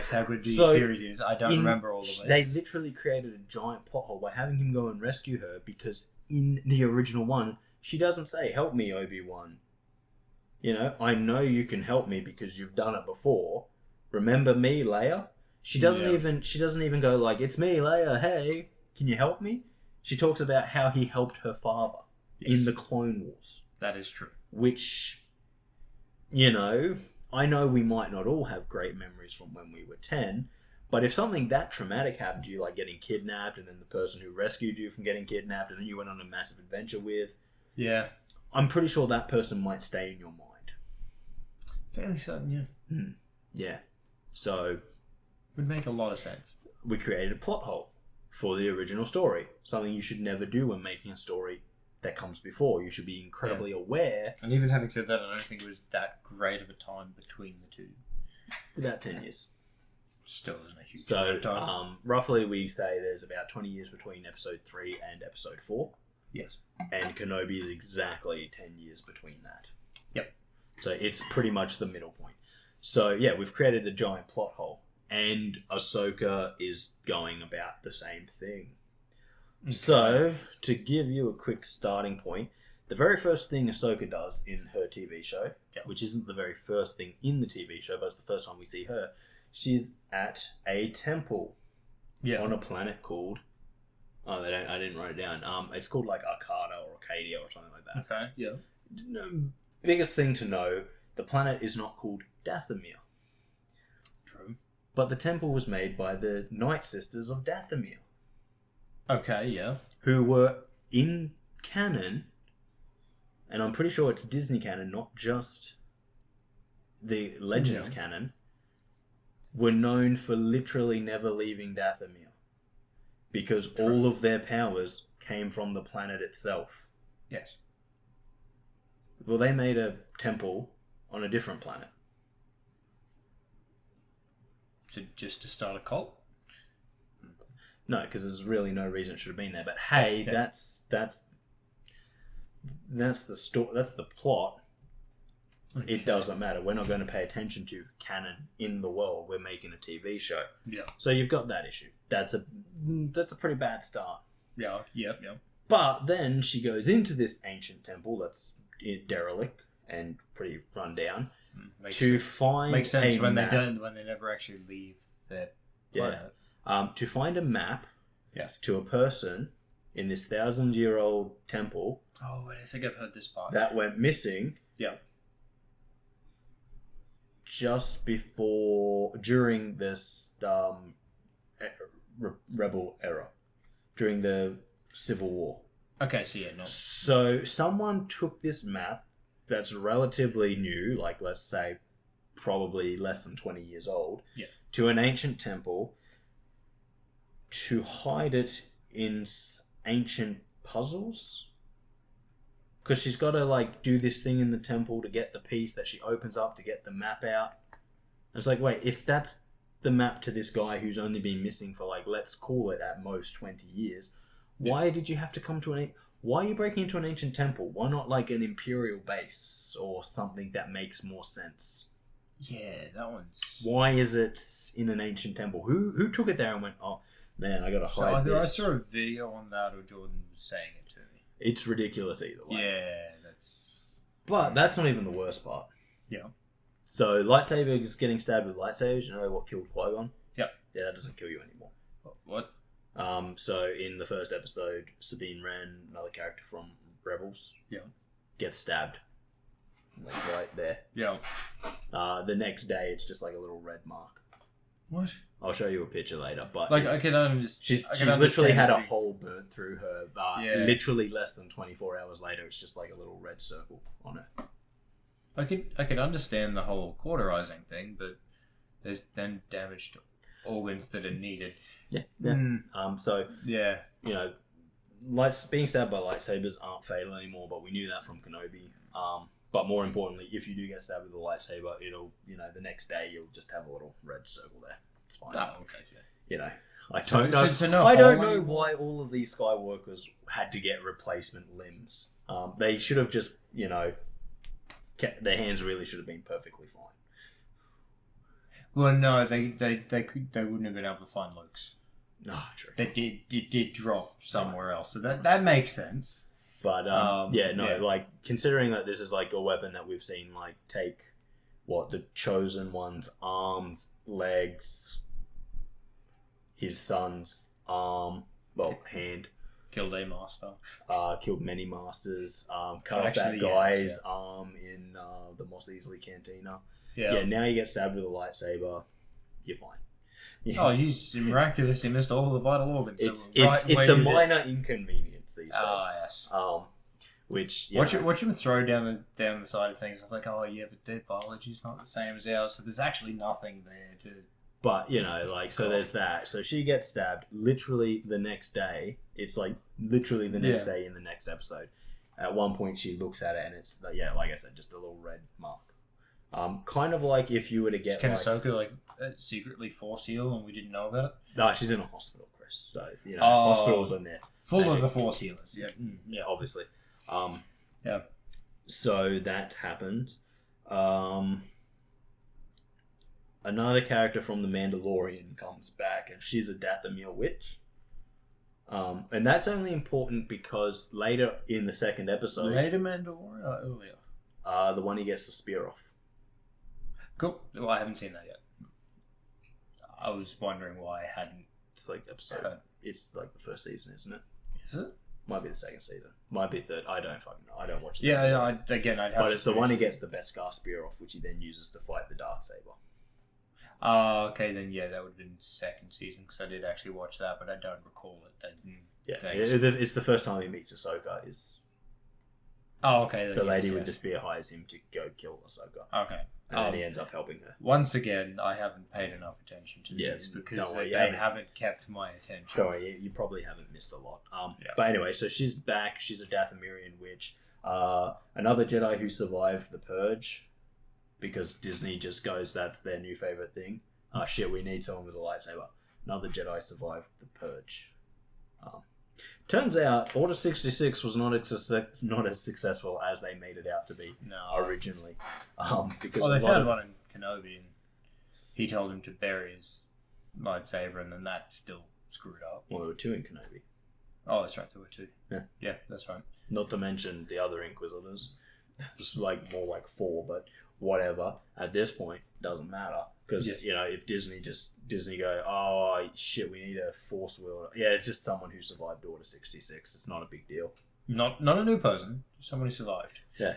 how good the So, series is. I don't remember all the They ways. literally created a giant plot hole by having him go and rescue her, because in the original one, she doesn't say, "Help me, Obi-Wan." I know you can help me because you've done it before. Remember me, Leia? She doesn't even go like, "It's me, Leia. Hey, can you help me?" She talks about how he helped her father Yes. in the Clone Wars, That is true. which, I know we might not all have great memories from when we were 10, but if something that traumatic happened to you, like getting kidnapped, and then the person who rescued you from getting kidnapped, and then you went on a massive adventure with, Yeah, I'm pretty sure that person might stay in your mind. fairly certain. Yeah, Yeah. So would make a lot of sense. we created a plot hole for the original story. Something you should never do when making a story that comes before. You should be incredibly aware. And even having said that, I don't think it was that great of a time between the two. About 10 years. Still isn't a huge So, amount of time. roughly we say there's about 20 years between episode 3 and episode 4. Yes. And Kenobi is exactly 10 years between that. Yep. So it's pretty much the middle point. So, yeah, we've created a giant plot hole. And Ahsoka is going about the same thing. Okay. So, to give you a quick starting point, the very first thing Ahsoka does in her TV show, which isn't the very first thing in the TV show, but it's the first time we see her, she's at a temple on a planet called... I didn't write it down. It's called like Arcada or Arcadia or something like that. Okay. Yeah. Biggest thing to know, the planet is not called Dathomir. True. But the temple was made by the Night Sisters of Dathomir, Okay. Yeah. who were in canon, and I'm pretty sure it's Disney canon, not just the Legends canon, were known for literally never leaving Dathomir, because all of their powers came from the planet itself. Yes. Well, they made a temple on a different planet. So just to start a cult? No, because there's really no reason it should have been there. But hey, Yeah. that's the story. That's the plot. Okay. It doesn't matter. We're not going to pay attention to canon in the world. We're making a TV show. Yeah. So you've got that issue. That's a pretty bad start. Yeah. Yep. Yep. But then she goes into this ancient temple that's derelict and pretty run down Makes to sense. find Makes sense a when map. when they never actually leave their planet. To find a map Yes. to a person in this 1,000-year-old temple Oh, wait, I think I've heard this part. that went missing. Yeah. Just during this rebel era, during the Civil War. Okay, so yeah, no. So someone took this map that's relatively new, like let's say probably less than 20 years old, to an ancient temple to hide it in ancient puzzles. Because she's got to like do this thing in the temple to get the piece that she opens up to get the map out. And it's like, wait, if that's the map to this guy who's only been missing for like, let's call it at most 20 years, why did you have to come to why are you breaking into an ancient temple? Why not like an imperial base or something that makes more sense? Yeah, that one's... Why is it in an ancient temple? Who took it there and went, oh man, I gotta So hide either I this. saw a video on that or Jordan was saying it to me. It's ridiculous either way. Yeah, that's... But that's not even the worst part. Yeah. So lightsabers getting stabbed with lightsabers, you know what killed Qui-Gon? Yep. Yeah, that doesn't kill you anymore. What? So in the first episode, Sabine Wren, another character from Rebels, gets stabbed. Like right there. Yeah. The next day, it's just like a little red mark. What? I'll show you a picture later. But Like, I can she's understand literally had a maybe- hole burnt through her. Literally less than 24 hours later, it's just like a little red circle on her. I could understand the whole cauterizing thing, but there's then damage to organs that are needed. Yeah. So Yeah. you know, being stabbed by lightsabers aren't fatal anymore, but we knew that from Kenobi. But more importantly, if you do get stabbed with a lightsaber, it'll, the next day you'll just have a little red circle there. It's fine. Oh, okay. Yeah. You know, I don't know. no I don't hole know anymore? why all of these Skywalkers had to get replacement limbs. They should have just, kept their hands. Really should have been perfectly fine. Well, no, they wouldn't have been able to find Luke's. No, true. They did drop somewhere else, so that makes sense. But like considering that this is like a weapon that we've seen like take the Chosen One's arms, legs, his son's hand, Killed a master. killed many masters, cut off Actually, that guy's yes, arm in the Mos Eisley Cantina. Yeah. Yeah, now you get stabbed with a lightsaber, you're fine. Yeah. Oh, you miraculously missed all the vital organs. It's a minor inconvenience these days. Yes. Which Watch him throw down the side of things. I was like, oh yeah, but their biology's not the same as ours, so there's actually nothing there to. But so there's that. So she gets stabbed literally the next day. It's like literally the next day in the next episode. At one point, she looks at it and it's like I said, just a little red mark. Kind of like if you were to get. Can Ahsoka secretly force heal and we didn't know about it? No, she's in a hospital, Chris. So hospitals in there full of the force healers. Yeah. Yeah, obviously. Yeah. So that happens. Another character from The Mandalorian comes back, and she's a Dathomir witch. And that's only important because later in the second episode... Later Mandalorian or earlier? The one he gets the spear off. Cool. Well, I haven't seen that yet. I was wondering why I hadn't. It's like episode... It's like the first season, isn't it? Is it? Might be the second season. Might be third. I don't fucking know. I don't watch it. Yeah, I'd have But it's the one he gets the Beskar spear off, which he then uses to fight the Darksaber. Okay, then that would have been second season because I did actually watch that, but I don't recall it. It's the first time he meets Ahsoka. Is okay. Then the lady with the spear hires him to go kill Ahsoka. Okay, and then he ends up helping her. Once again, I haven't paid enough attention to these because they haven't kept my attention. Sorry, you probably haven't missed a lot. But anyway, so she's back. She's a Dathomirian witch. Another Jedi who survived the Purge. Because Disney just goes, that's their new favourite thing. Shit, we need someone with a lightsaber. Another Jedi survived the Purge. Turns out, Order 66 was not as successful as they made it out to be originally. Because they found one in Kenobi, and he told him to bury his lightsaber, and then that still screwed up. Well, there were two in Kenobi. Oh, that's right, there were two. Yeah, that's right. Not to mention the other Inquisitors. It's more like four, but whatever. At this point, doesn't matter because if Disney go, oh shit, we need a Force wielder. Yeah, it's just someone who survived Order 66. It's not a big deal. Not a new person. Someone who survived. Yeah.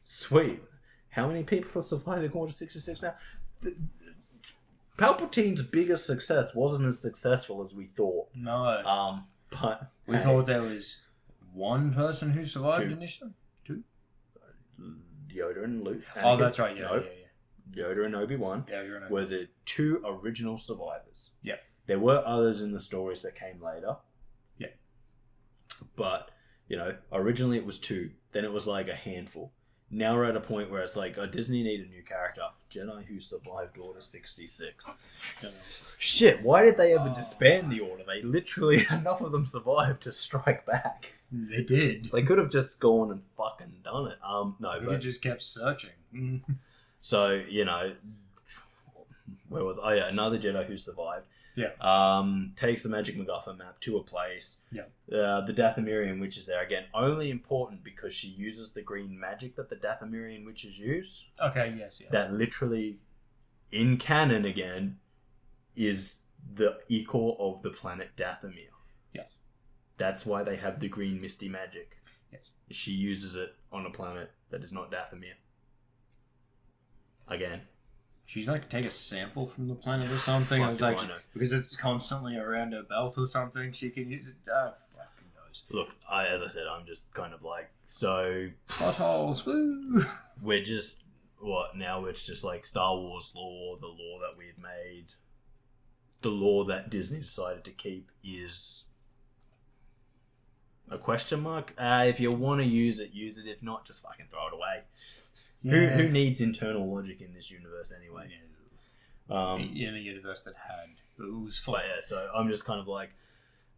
Sweet. How many people are surviving Order 66 now? Palpatine's biggest success wasn't as successful as we thought. No. But we thought there was one person who survived initially. Two. Yoda and Luke. Oh, that's right. Yeah. Yoda and Obi-Wan were the two original survivors. Yeah. There were others in the stories that came later. Yeah. But, originally it was two. Then it was like a handful. Now we're at a point where it's like, Disney need a new character. Jedi who survived Order 66. Shit, why did they ever disband the Order? They literally, enough of them survived to strike back. They did. They could have just gone and fucking done it. They just kept searching. So, where was another Jedi who survived. Yeah. Takes the Magic MacGuffin map to a place. Yeah. The Dathomirian witch is there again. Only important because she uses the green magic that the Dathomirian witches use. Okay, yes, yeah. That literally, in canon again, is the equal of the planet Dathomir. Yes. That's why they have the green misty magic. Yes. She uses it on a planet that is not Dathomir. Again. she's like take a sample from the planet or something. Fuck Like, if I know. because it's constantly around her belt or something. She can use it. Fucking knows. Look, as I said, I'm just kind of like, so Potholes. Woo. we're just now it's just like Star Wars lore, the lore that we've made, the lore that Disney decided to keep is a question mark. If you want to use it, use it. If not, just fucking throw it away. Yeah. Who needs internal logic in this universe anyway? In a universe that had it was fun. But yeah, so I'm just kind of like,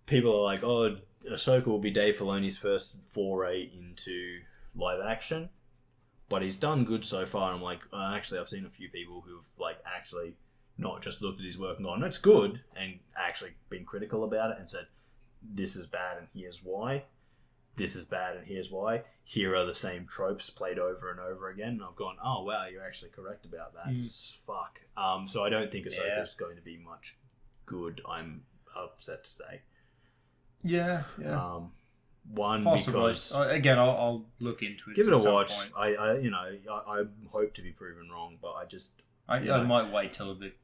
people are like, oh, Ahsoka will be Dave Filoni's first foray into live action, but he's done good so far. And I'm like, actually, I've seen a few people who've like actually not just looked at his work and gone, it's good, and actually been critical about it and said, this is bad and here's why. This is bad and here's why. Here are the same tropes played over and over again. And I've gone, oh wow, you're actually correct about that. Fuck. So I don't think Ahsoka's going to be much good, I'm upset to say. Yeah. One, Possibly. because again, I'll look into it. give it a at some watch. point. I hope to be proven wrong, but I might wait till a little bit.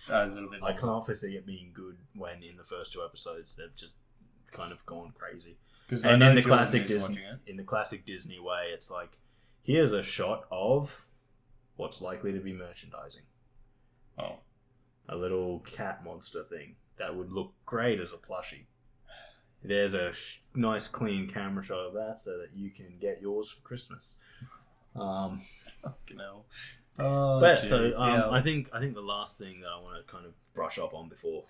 I Longer. can't foresee it being good when in the first 2 episodes they've just kind of gone crazy. And in the classic Disney way, it's like, here's a shot of what's likely to be merchandising. Oh, a little cat monster thing that would look great as a plushie. There's a nice clean camera shot of that so that you can get yours for Christmas. fucking hell. I think the last thing that I want to kind of brush up on before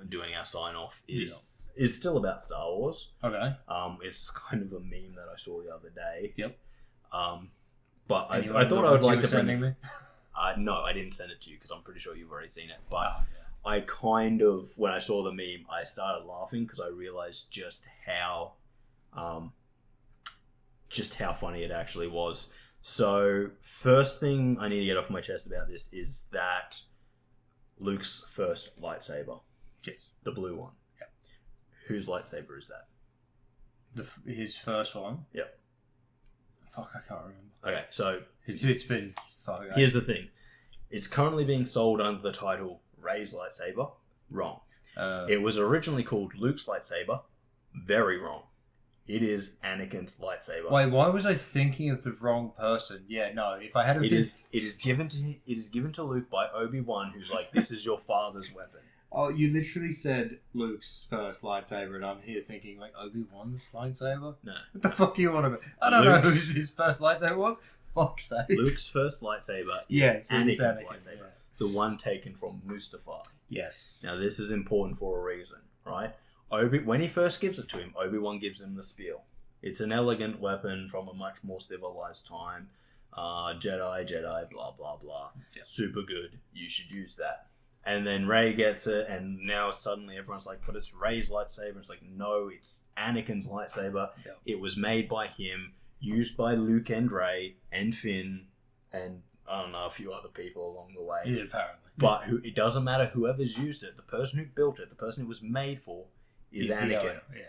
doing our sign off is still about Star Wars. Okay. It's kind of a meme that I saw the other day. Yep. But I thought I would like to sending me. No, I didn't send it to you because I'm pretty sure you've already seen it. But I kind of, when I saw the meme, I started laughing because I realized just how funny it actually was. So, first thing I need to get off my chest about this is that Luke's first lightsaber. Yes. The blue one. Yep. Whose lightsaber is that? His first one? Yep. Fuck, I can't remember. Okay, so It's been... Fuck, here's the thing. It's currently being sold under the title Rey's lightsaber. Wrong. It was originally called Luke's lightsaber. Very wrong. It is Anakin's lightsaber. Wait, why was I thinking of the wrong person? Yeah, no. If I had it is given to Luke by Obi-Wan, who's like, this is your father's weapon. Oh, you literally said Luke's first lightsaber, and I'm here thinking like Obi-Wan's lightsaber. No. What the fuck are you on about? I don't know who his first lightsaber was. Fuck's sake. Luke's first lightsaber is Anakin's lightsaber. Yeah. The one taken from Mustafar. Yes. Now this is important for a reason, right? When he first gives it to him, Obi-Wan gives him the spiel. It's an elegant weapon from a much more civilized time. Jedi, blah, blah, blah. Yep. Super good. You should use that. And then Rey gets it, and now suddenly everyone's like, but it's Rey's lightsaber. It's like, no, it's Anakin's lightsaber. Yep. It was made by him, used by Luke and Rey and Finn, and I don't know, a few other people along the way. Yeah, apparently. But it doesn't matter whoever's used it. The person who built it, the person it was made for, is Anakin. Yeah.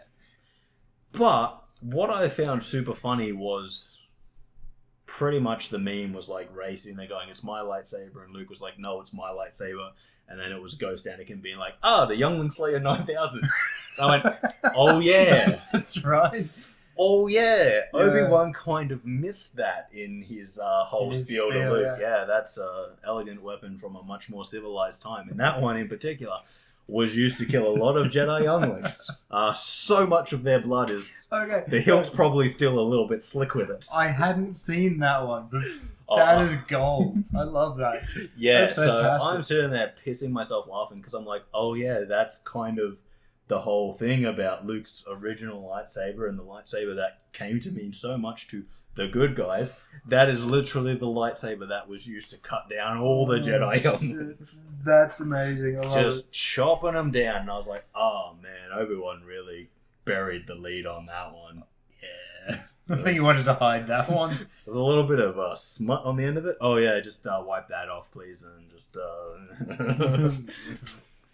But what I found super funny was pretty much the meme was like Rey sitting there going, it's my lightsaber, and Luke was like, no, it's my lightsaber. And then it was Ghost Anakin being like, the Youngling Slayer 9000. I went, oh yeah. That's right. Oh yeah. Obi-Wan kind of missed that in his whole spiel to Luke. Yeah, that's an elegant weapon from a much more civilized time. And that one in particular was used to kill a lot of Jedi younglings. So much of their blood is... Okay. The hilt's probably still a little bit slick with it. I hadn't seen that one, but that is gold. I love that. Yeah, so I'm sitting there pissing myself laughing because I'm like, oh yeah, that's kind of the whole thing about Luke's original lightsaber and the lightsaber that came to mean so much to the good guys. That is literally the lightsaber that was used to cut down all the Jedi younglings. That's amazing. I love Just chopping them down. And I was like, oh man, Obi-Wan really buried the lead on that one. Yeah. I think you wanted to hide that one. There's a little bit of smut on the end of it. Oh yeah, just wipe that off, please, and just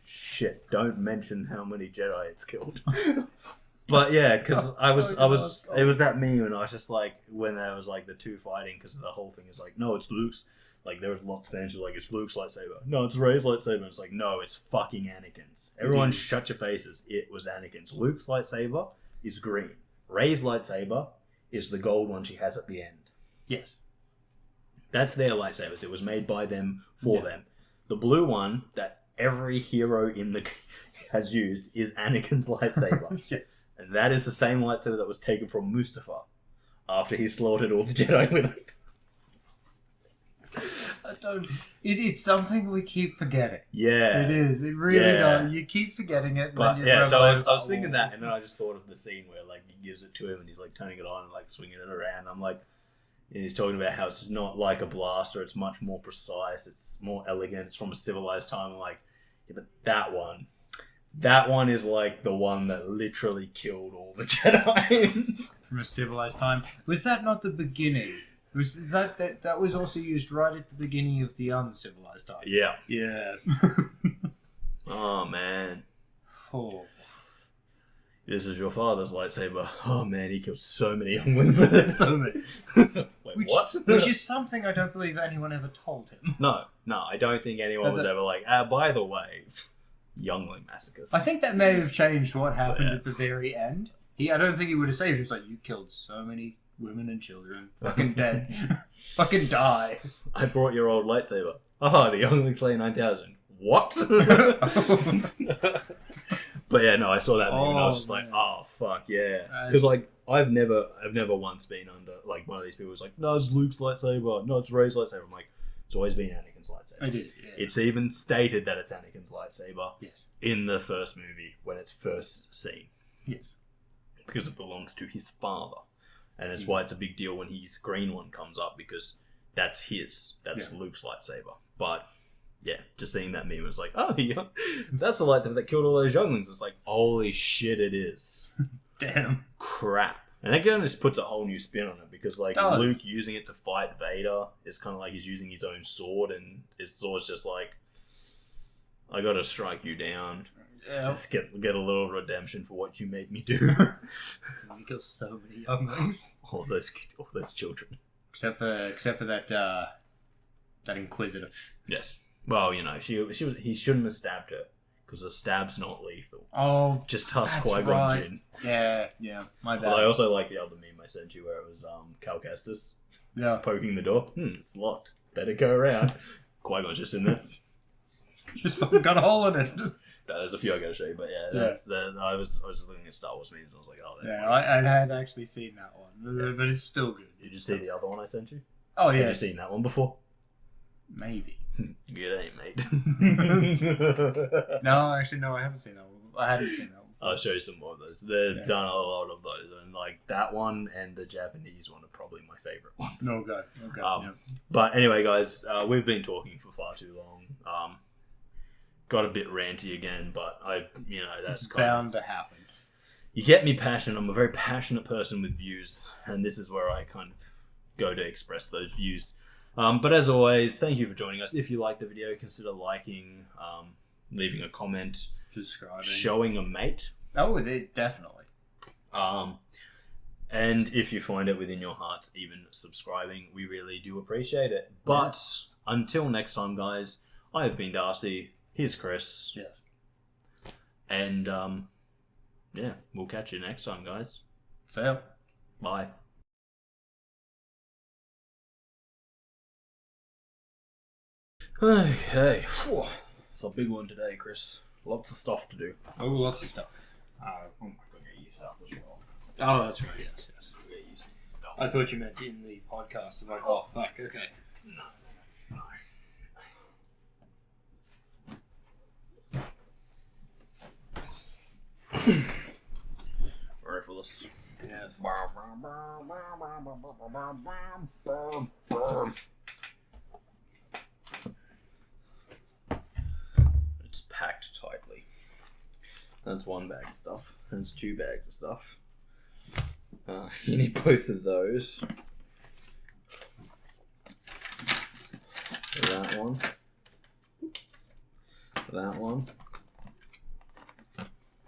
shit. Don't mention how many Jedi it's killed. But yeah, because it was that meme, and I was just like, when there was like the two fighting, because the whole thing is like, no, it's Luke's like there was lots of fans who were like, it's Luke's lightsaber. No, it's Rey's lightsaber. And it's like, no, it's fucking Anakin's. Everyone shut your faces. It was Anakin's. Luke's lightsaber is green. Rey's lightsaber is the gold one she has at the end. Yes. That's their lightsabers. It was made by them for them. The blue one that every hero in the has used is Anakin's lightsaber. Yes. And that is the same lightsaber that was taken from Mustafa after he slaughtered all the Jedi with it. It's something we keep forgetting. Yeah. It is. It really does. You keep forgetting it. But yeah, so I was thinking that, and then I just thought of the scene where like he gives it to him and he's like turning it on and like swinging it around. I'm like, he's talking about how it's not like a blaster, it's much more precise, it's more elegant, it's from a civilized time. I'm like, yeah, but that one is like the one that literally killed all the Jedi. From a civilized time. Was that not the beginning? Was that was also used right at the beginning of the uncivilized time? Yeah. Yeah. Oh man. Oh. This is your father's lightsaber. Oh man, he killed so many younglings with it. So many. Wait, what? Which is something I don't believe anyone ever told him. No, I don't think anyone was ever like, by the way, youngling massacres. I think that may have changed what happened at the very end. I don't think he would have saved him. He was like, you killed so many women and children. Fucking dead. Fucking die. I brought your old lightsaber. Oh, the youngling slay 9,000. What? But yeah, no, I saw that meme and I was just like, oh fuck yeah, because like I've never once been under like one of these people who's like, no, it's Luke's lightsaber, no, it's Rey's lightsaber. I'm like, it's always been Anakin's lightsaber. I did. Yeah. It's even stated that it's Anakin's lightsaber. Yes. In the first movie when it's first seen. Yes. Because it belongs to his father, and that's why it's a big deal when his green one comes up, because that's his. That's Luke's lightsaber. But yeah, just seeing that meme was like, oh yeah, that's the lightsaber that killed all those younglings. It's like, holy shit, it is. Damn. Crap. And that kind of just puts a whole new spin on it, because like Luke using it to fight Vader is kind of like he's using his own sword, and his sword's just like, I gotta strike you down. Yeah. Just get a little redemption for what you made me do. You killed so many younglings. all those children. Except for that Inquisitor. Yes. Well, you know, he shouldn't have stabbed her, because a stab's not lethal. Oh, just tusk Qui-Gon Jinn. Yeah, my bad. Well, I also like the other meme I sent you where it was Cal Kestis poking the door. It's locked. Better go around. Qui-Gon's just in there. Just fucking got a hole in it. No, there's a few I gotta show you, but I was looking at Star Wars memes and I was like, oh, I had actually seen that one, but it's still good. Did you see the other one I sent you? Oh yeah. Have you seen that one before? Maybe. Good aim, mate. No, actually, no, I haven't seen that one. I haven't seen that one. I'll show you some more of those. They've done a lot of those, and like that one and the Japanese one are probably my favorite ones. Okay. But anyway, guys, we've been talking for far too long. Got a bit ranty again, but that's bound to happen. You get me passionate. I'm a very passionate person with views, and this is where I kind of go to express those views. But as always, thank you for joining us. If you like the video, consider liking, leaving a comment, subscribing, showing a mate. Oh, definitely. And if you find it within your hearts, even subscribing, we really do appreciate it. But until next time, guys, I have been Darcy. Here's Kris. Yes. And we'll catch you next time, guys. See ya. Bye. Okay. It's a big one today, Kris. Lots of stuff to do. Oh, lots of stuff. Oh my god, get used up as well. Oh, that's right, yes. Get used to stuff. I thought you meant in the podcast. I'm like, oh, fuck, okay. No. Ready for this? Yes. It's packed tightly. That's one bag of stuff. That's two bags of stuff. You need both of those. That one. Oops. That one.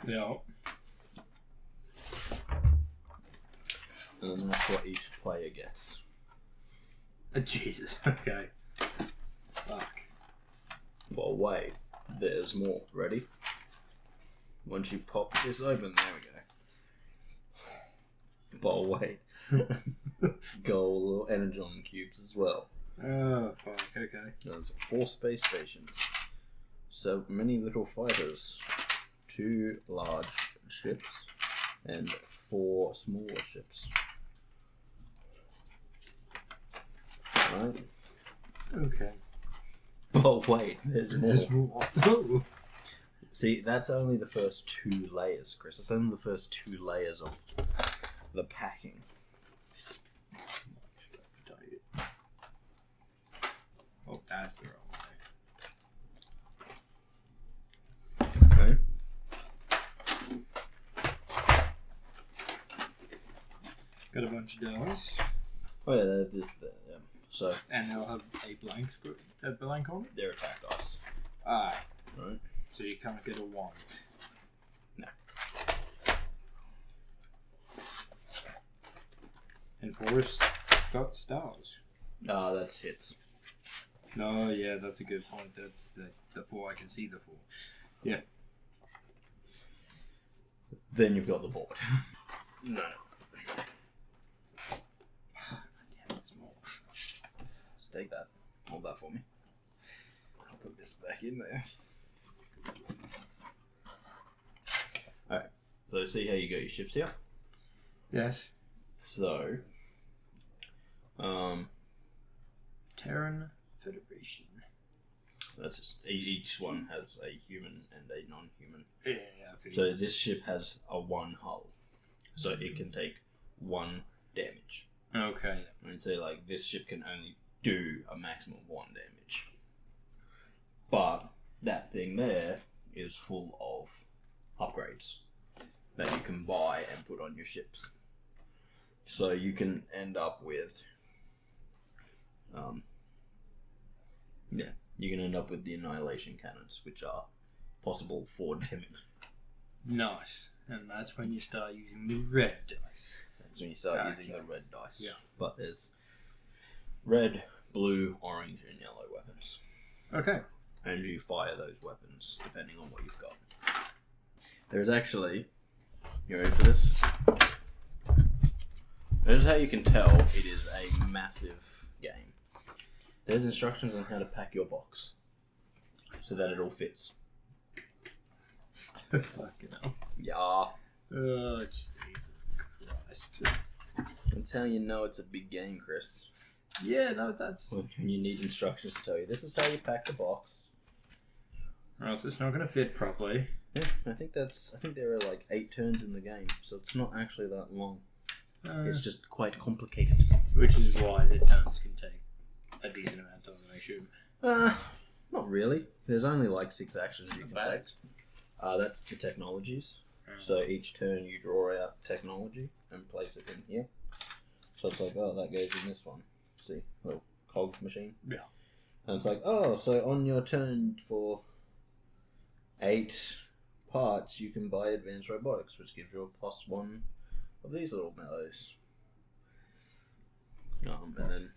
Yeah. And that's what each player gets. Jesus. Okay. Fuck. Well, wait. There's more. Ready? Once you pop this open, there we go. But wait. Gold little energon cubes as well. Oh, fuck, okay. There's 4 space stations. So many little fighters. 2 large ships. And 4 smaller ships. Right? Okay. But wait, there's more. Oh. See, that's only the first 2 layers, Chris. It's only the first 2 layers of the packing. Oh, that's the wrong Okay. Got a bunch of dice. Oh yeah, that is there. Yeah. So And they'll have a blank on it? they're attack dice, Aye. right? So you can't get a 1. No. And 4's got stars. That's hits. No, yeah, that's a good point. That's the 4. I can see the 4. Yeah. Then you've got the board. No. Damn, there's more. Just take that. Hold that for me. I'll put this back in there. Alright. So see how you got your ships here? Yes. So Terran Federation. that's just each one has a human and a non-human. Yeah, I figured. So this ship has a 1 hull. So it can take 1 damage. Okay. And so like this ship can only do a maximum of 1 damage. But that thing there is full of upgrades that you can buy and put on your ships. So you can end up with you can end up with the annihilation cannons, which are possible 4 damage. Nice. And that's when you start using the red dice. That's when you start Okay. using the red dice. Yeah. But there's red, blue, orange, and yellow weapons. Okay. And you fire those weapons depending on what you've got. There's actually, you ready for this? This is how you can tell it is a massive game. There's instructions on how to pack your box so that it all fits. Fucking hell. Yeah. Oh, Jesus Christ. That's how you know it's a big game, Chris. Yeah, no, that's... When you need instructions to tell you, this is how you pack the box. Or else it's not going to fit properly. Yeah, I think there are like 8 turns in the game, so it's not actually that long. It's just quite complicated. Which is why the turns can take a decent amount of time, I assume. Not really. There's only like 6 actions you can Bad. take. That's the technologies. So each turn you draw out technology and place it in here. So it's like, oh, that goes in this one. See, little cog machine. Yeah. And it's like, oh, so on your turn for 8 parts, you can buy advanced robotics, which gives you a +1 of these little mellows. And then,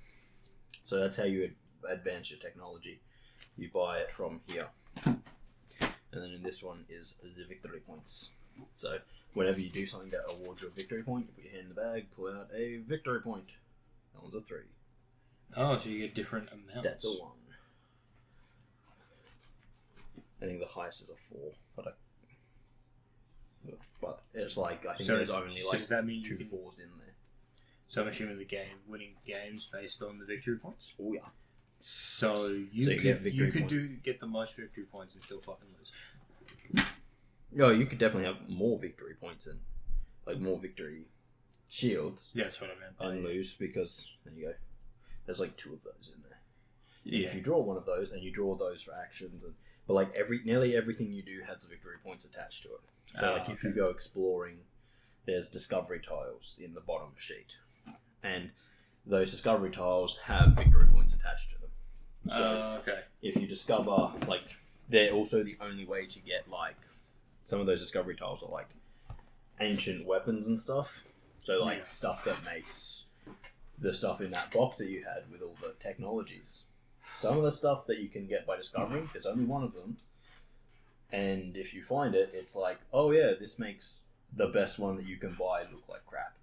so that's how you advance your technology. You buy it from here. And then in this one is the victory points. So whenever you do something that awards you a victory point, you put your hand in the bag, pull out a victory point. That one's a 3. Oh, so you get different amounts. That's a 1. I think the highest is a 4, but it's like I think So- there's only so like does that mean you 2 can- 4s in there. So I'm assuming the game, winning games based on the victory points? Oh yeah. So you So you get could, victory you could points. get the most victory points and still fucking lose. No, you could definitely have more victory points and like more victory shields Yeah, that's what I meant by and it. lose because there you go. There's like 2 of those in there. Yeah. If you draw one of those and you draw those for actions, but like nearly everything you do has victory points attached to it. So like if you okay. go exploring, there's discovery tiles in the bottom sheet, and those discovery tiles have victory points attached to them. So Okay. if you discover, like, they're also the only way to get like some of those discovery tiles are like ancient weapons and stuff. So like Yeah. stuff that makes the stuff in that box that you had with all the technologies Some of the stuff that you can get by discovering, there's only one of them. And if you find it, it's like, oh yeah, this makes the best one that you can buy look like crap.